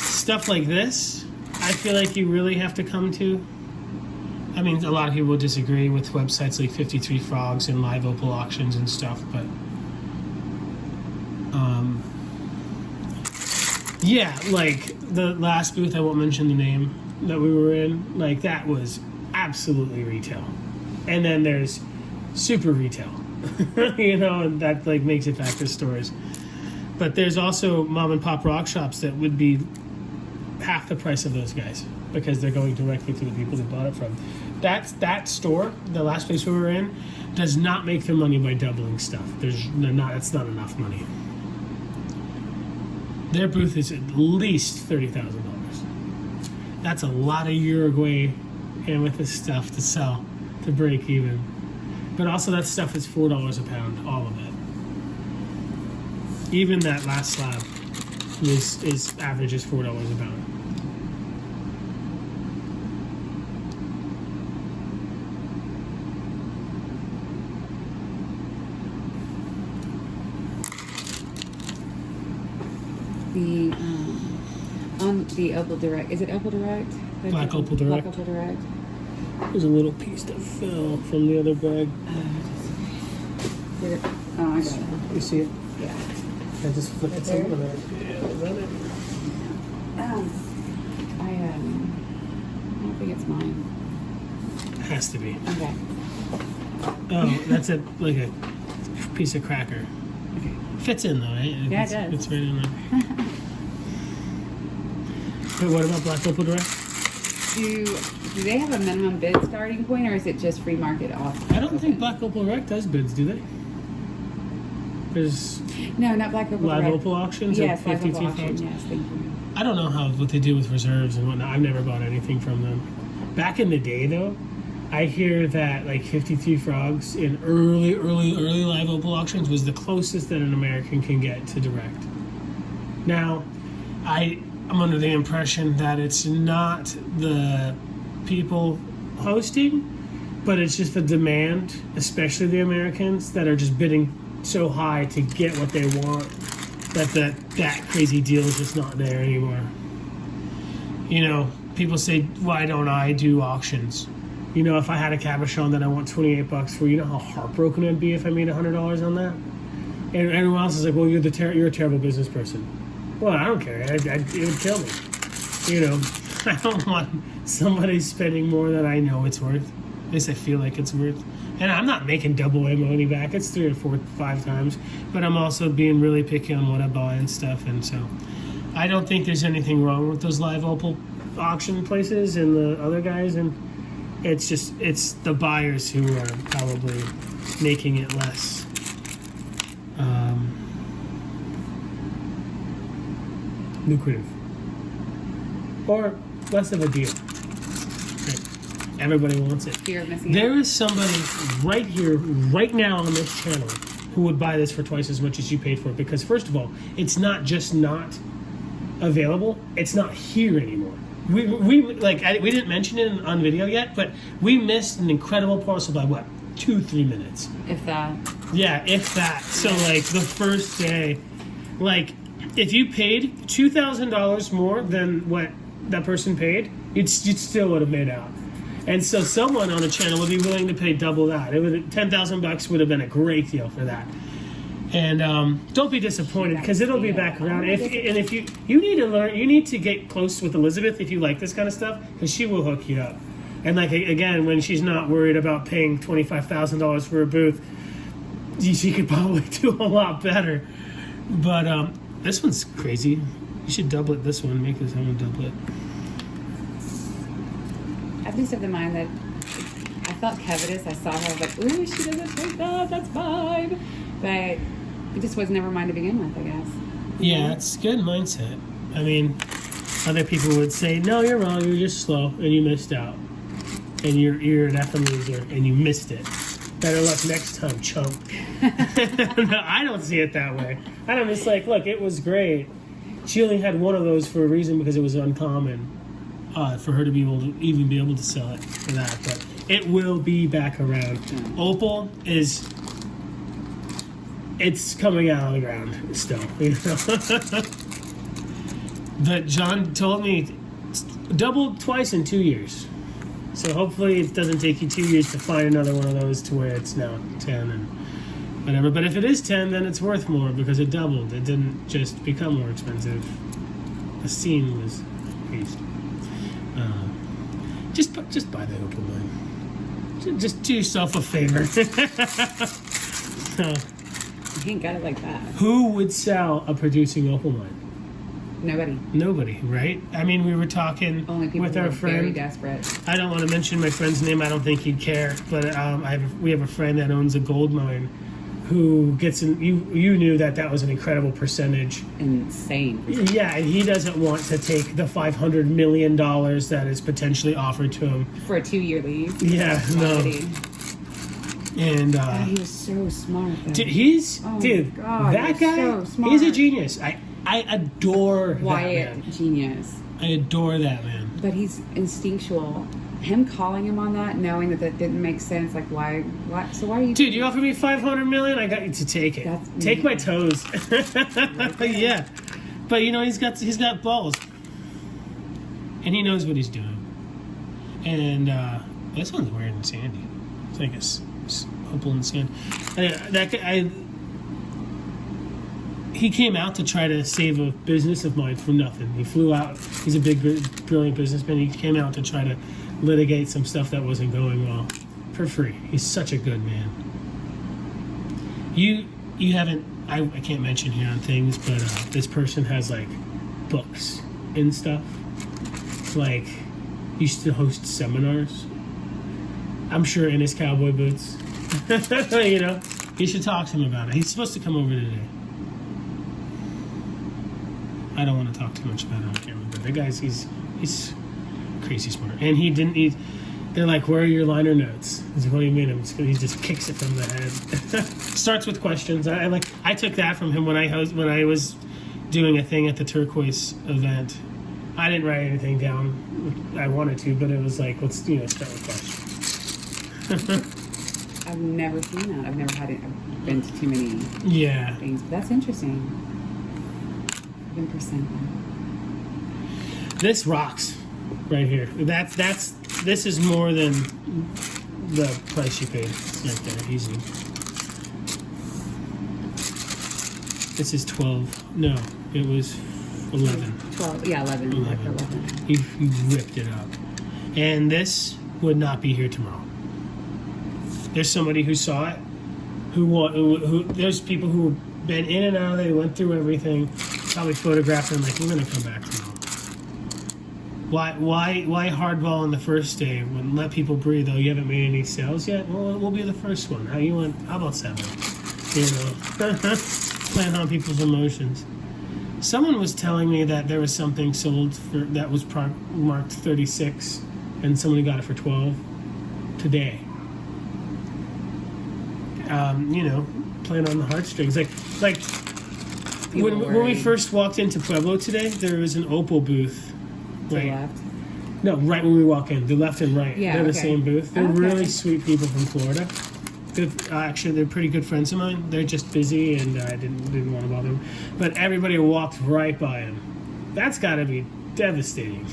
Stuff like this, I feel like you really have to come to. I mean, a lot of people will disagree with websites like 53 Frogs and live opal auctions and stuff, but yeah, like the last booth, I won't mention the name, that we were in, like that was absolutely retail. And then there's super retail, you know, and that like makes it back to stores. But there's also mom and pop rock shops that would be half the price of those guys because they're going directly to the people they bought it from. That store, the last place we were in, does not make their money by doubling stuff. It's not enough money. Their booth is at least $30,000. That's a lot of Uruguay amethyst stuff to sell to break even. But also that stuff is $4 a pound, all of it. Even that last slab is averages $4 a pound. On the Opal Direct, is it Opal Direct? Black Opal Direct. Black Opal Direct. There's a little piece that fell from the other bag. Oh, I got it. You see it? Yeah. I just flipped it there? somewhere. Yeah, is that it? I don't think it's mine. It has to be. Okay. Oh, that's like a piece of cracker. Okay. Fits in though, right? Yeah, it does. It's right in there. Wait, what about Black Opal Direct? Do they have a minimum bid starting point, or is it just free market off? I don't think Black Opal Direct does bids, do they? There's No, not Black Opal live Direct. opal auctions. Yes, at live 52 opal auction. Frogs? Yes, thank you. I don't know what they do with reserves and whatnot. I've never bought anything from them. Back in the day, though, I hear that like 53 Frogs in early live opal auctions was the closest that an American can get to direct. Now, I'm under the impression that it's not the people hosting, but it's just the demand, especially the Americans, that are just bidding so high to get what they want that crazy deal is just not there anymore. You know, people say, why don't I do auctions? You know, if I had a cabochon that I want $28 for, you know how heartbroken I'd be if I made $100 on that? And everyone else is like, well, you're a terrible business person. Well, I don't care. It would kill me. You know, I don't want somebody spending more than I know it's worth. At least I feel like it's worth. And I'm not making double my money back. It's 3 or 4, 5 times. But I'm also being really picky on what I buy and stuff. And so I don't think there's anything wrong with those live opal auction places and the other guys. And it's the buyers who are probably making it less lucrative or less of a deal. Everybody wants it. Fear of missing There out. is somebody right here, right now on this channel, who would buy this for twice as much as you paid for it. Because first of all, it's not just not available; it's not here anymore. We didn't mention it on video yet, but we missed an incredible parcel by what, 2-3 minutes, if that. Yeah, if that. So like the first day, like if you paid $2,000 more than what that person paid, you still would have made out. And so someone on the channel would be willing to pay double that. It would $10,000 would have been a great deal for that. And don't be disappointed because it'll be back around. If you need to learn, you need to get close with Elizabeth if you like this kind of stuff, because she will hook you up. And like again, when she's not worried about paying $25,000 for a booth, she could probably do a lot better. But this one's crazy. You should double it. This one, make this one double it. I've just of the mind that I felt covetous. I saw her, I was like, ooh, she doesn't take that, that's mine. But it just was never mine to begin with, I guess. Yeah, it's a good mindset. I mean, other people would say, no, you're wrong, you're just slow, and you missed out. And you're an effing loser, and you missed it. Better luck next time, chump. No, I don't see it that way. I'm just like, look, it was great. She only had one of those for a reason, because it was uncommon. For her to be able to sell it for that, but it will be back around. Opal it's coming out of the ground still, you know. But John told me doubled twice in 2 years, so hopefully it doesn't take you 2 years to find another one of those to where it's now 10 and whatever. But if it is 10, then it's worth more because it doubled. It didn't just become more expensive. The scene was increased. Just buy the Opal mine. Just do yourself a favor. You ain't got it like that. Who would sell a producing Opal mine? Nobody, right? I mean, we were talking with our friend. Very desperate. I don't want to mention my friend's name. I don't think he'd care. But we have a friend that owns a gold mine who gets in. You knew that was an incredible percentage. Insane. Yeah, and he doesn't want to take the $500 million that is potentially offered to him For a 2-year lease. Yeah, no. And he was so smart. Though. That guy, so smart. He's a genius. I adore Wyatt, that man. Genius. I adore that man. But he's instinctual. Him calling him on that, knowing that didn't make sense. Like, why? So why are you? Dude, you offered me $500 million. I got you to take it. Take my toes. Yeah, but you know he's got balls, and he knows what he's doing. And this one's weird and sandy. It's like a opal and sand. That guy, he came out to try to save a business of mine from nothing. He flew out. He's a big, brilliant businessman. He came out to try to litigate some stuff that wasn't going well for free. He's such a good man. You haven't, I can't mention here on things, but this person has like books and stuff. Like, used to host seminars. I'm sure in his cowboy boots. You know, you should talk to him about it. He's supposed to come over today. I don't want to talk too much about it on camera, but the guy's he's crazy smart. And they're like, where are your liner notes? He's like, what do you mean? He just kicks it from the head. Starts with questions. I took that from him when I was doing a thing at the Turquoise event. I didn't write anything down. I wanted to, but it was like, let's start with questions. I've never seen that. I've never had it. I've been to too many things. But that's interesting. Even percent. This rocks right here. This is more than the price you paid right there. Easy. This is 12. No, it was 11. 12. Yeah, 11. 11. He ripped it up. And this would not be here tomorrow. There's somebody who saw it, who there's people who've been in and out of there, went through everything, probably photographed and like, we're gonna come back tomorrow. Why hardball on the first day when let people breathe? Oh, you haven't made any sales yet? Well, we'll be the first one. How about 7? Playing on people's emotions. Someone was telling me that there was something sold that was marked 36, and somebody got it for 12 today. Playing on the heartstrings. Like when we first walked into Pueblo today, there was an Opal booth. Right. Left. No, right when we walk in, the left and right. Yeah, they're the same booth. They're Okay. really sweet people from Florida. They're pretty good friends of mine. They're just busy, and I didn't want to bother them. But everybody walked right by him. That's got to be devastating.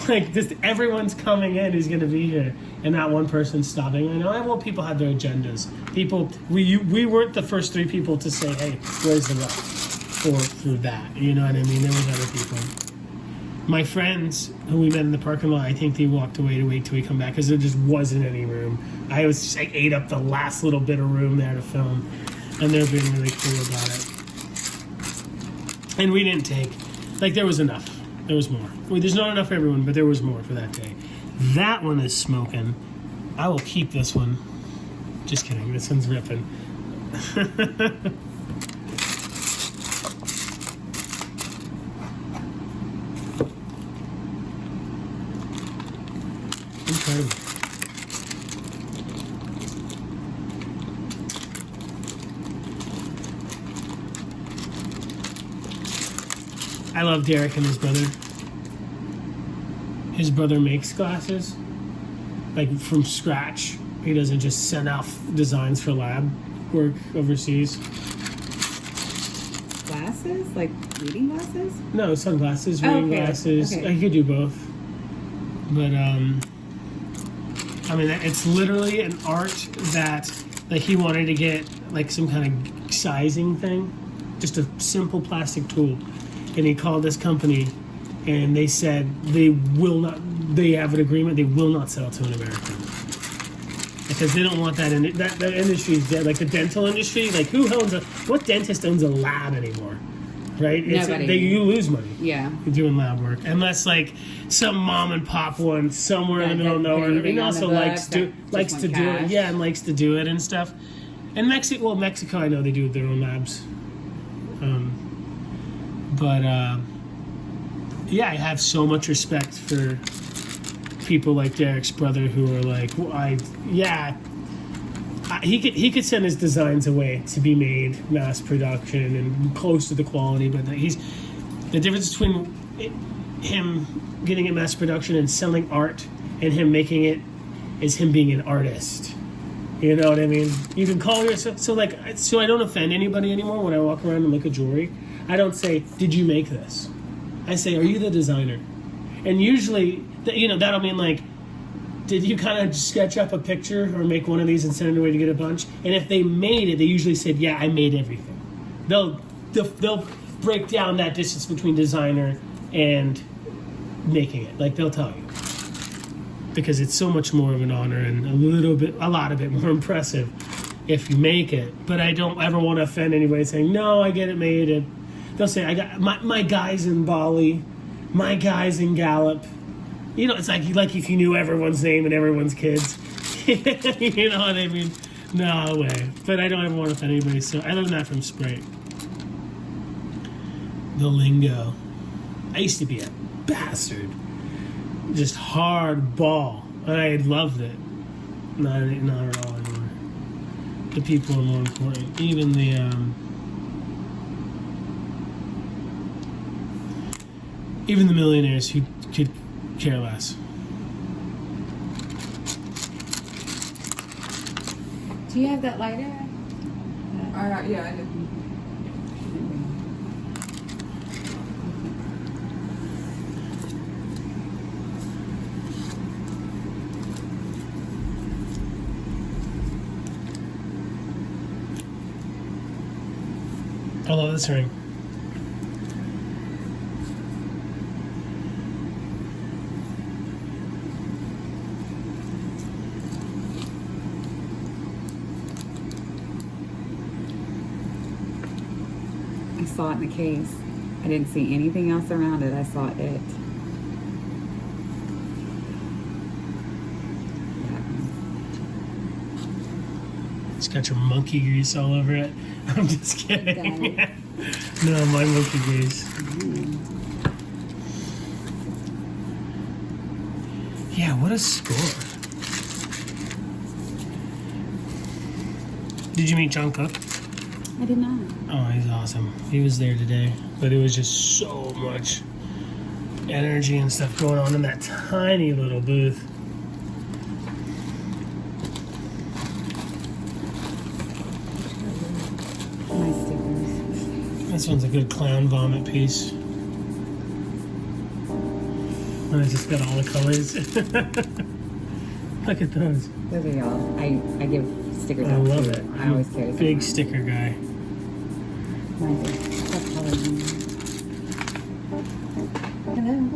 Like, just everyone's coming in who's going to be here, and not one person stopping. I know people had their agendas. We weren't the first 3 people to say, hey, where's the left? Or through that. You know what I mean? There was other people. My friends who we met in the parking lot, I think they walked away to wait till we come back because there just wasn't any room. I ate up the last little bit of room there to film, and they're being really cool about it. And we didn't take, there was enough. There was more. There's not enough for everyone, but there was more for that day. That one is smoking. I will keep this one. Just kidding. This one's ripping. Incredible. I love Derek and his brother. His brother makes glasses, from scratch. He doesn't just send out designs for lab work overseas. Glasses? Like reading glasses? No, sunglasses, reading glasses. Okay. I could do both. But, it's literally an art that, he wanted to get, some kind of sizing thing. Just a simple plastic tool. And he called this company, and they said they have an agreement, they will not sell to an American. Because they don't want that industry is dead. Like the dental industry, what dentist owns a lab anymore? Right? Nobody. You lose money. Yeah. Doing lab work. Unless some mom and pop one somewhere in the middle of nowhere. He also likes to do it. Yeah, and likes to do it and stuff. And Mexico I know they do their own labs. I have so much respect for people like Derek's brother who are he could send his designs away to be made mass production and close to the quality, but the difference between him getting it mass production and selling art and him making it is him being an artist. You know what I mean? You can call yourself so I don't offend anybody anymore when I walk around and look at jewelry. I don't say, did you make this? I say, are you the designer? And usually, that'll mean did you kind of sketch up a picture or make one of these and send it away to get a bunch? And if they made it, they usually said, yeah, I made everything. They'll break down that distance between designer and making it. They'll tell you. Because it's so much more of an honor and a lot of it more impressive if you make it. But I don't ever want to offend anybody saying, no, I get it made. And they'll say, I got my guys in Bali, my guys in Gallup. It's like if you knew everyone's name and everyone's kids. You know what I mean? No way. But I don't ever want to offend anybody. So I learned that from Sprite. The lingo. I used to be a bastard. Just hard ball. I loved it. Not at all anymore. The people are more important. Even the millionaires who could care less. Do you have that lighter? Yeah, I did. I love this ring. saw it in the case. I didn't see anything else around it. I saw it. It's got your monkey grease all over it. I'm just kidding. No, my monkey grease. Yeah, what a score. Did you meet John Cook? I did not. Oh, he's awesome. He was there today, but it was just so much energy and stuff going on in that tiny little booth. Nice stickers. This one's a good clown vomit piece. And it's just got all the colors. Look at those. Those are y'all. I give stickers I out love too. it. I always carry some. Big sticker guy. Nice. Hello.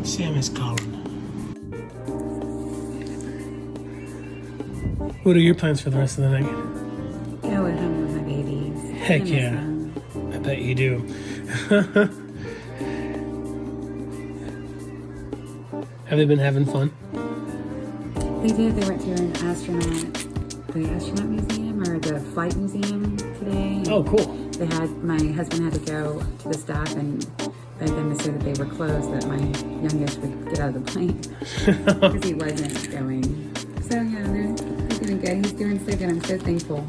Sam is calling. What are your plans for the rest of the night? Go at home with my babies. Heck I miss yeah. them. I bet you do. Have they been having fun? They did. They went to the astronaut museum or the flight museum today. Oh, cool. They had, my husband had to go to the staff and beg them to say that they were closed, that my youngest would get out of the plane because he wasn't going. So yeah, they're doing good. He's doing so good. I'm so thankful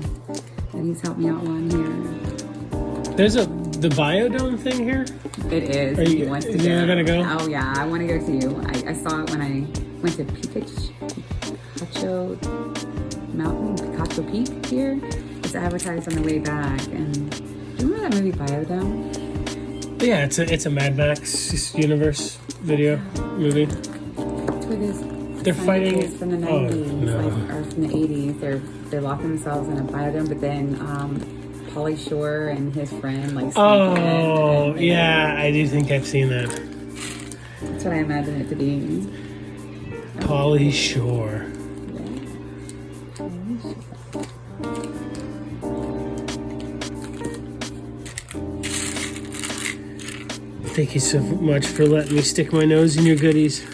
that he's helped me out while I'm here. There's the biodome thing here? It is. Are He you, wants to you're gonna go? Oh yeah, I want to go too. I saw it when I went to Picacho Peak here. It's advertised on the way back. And do you remember that movie Biodome? Yeah, it's a Mad Max universe video movie. It's where They're fighting from the 90s, Oh, no. or from the 80s. They lock themselves in a biodome, but then Pauly Shore and his friend sneak Oh, in. yeah, I do think I've seen that. That's what I imagine it to be. Pauly Shore. Thank you so much for letting me stick my nose in your goodies.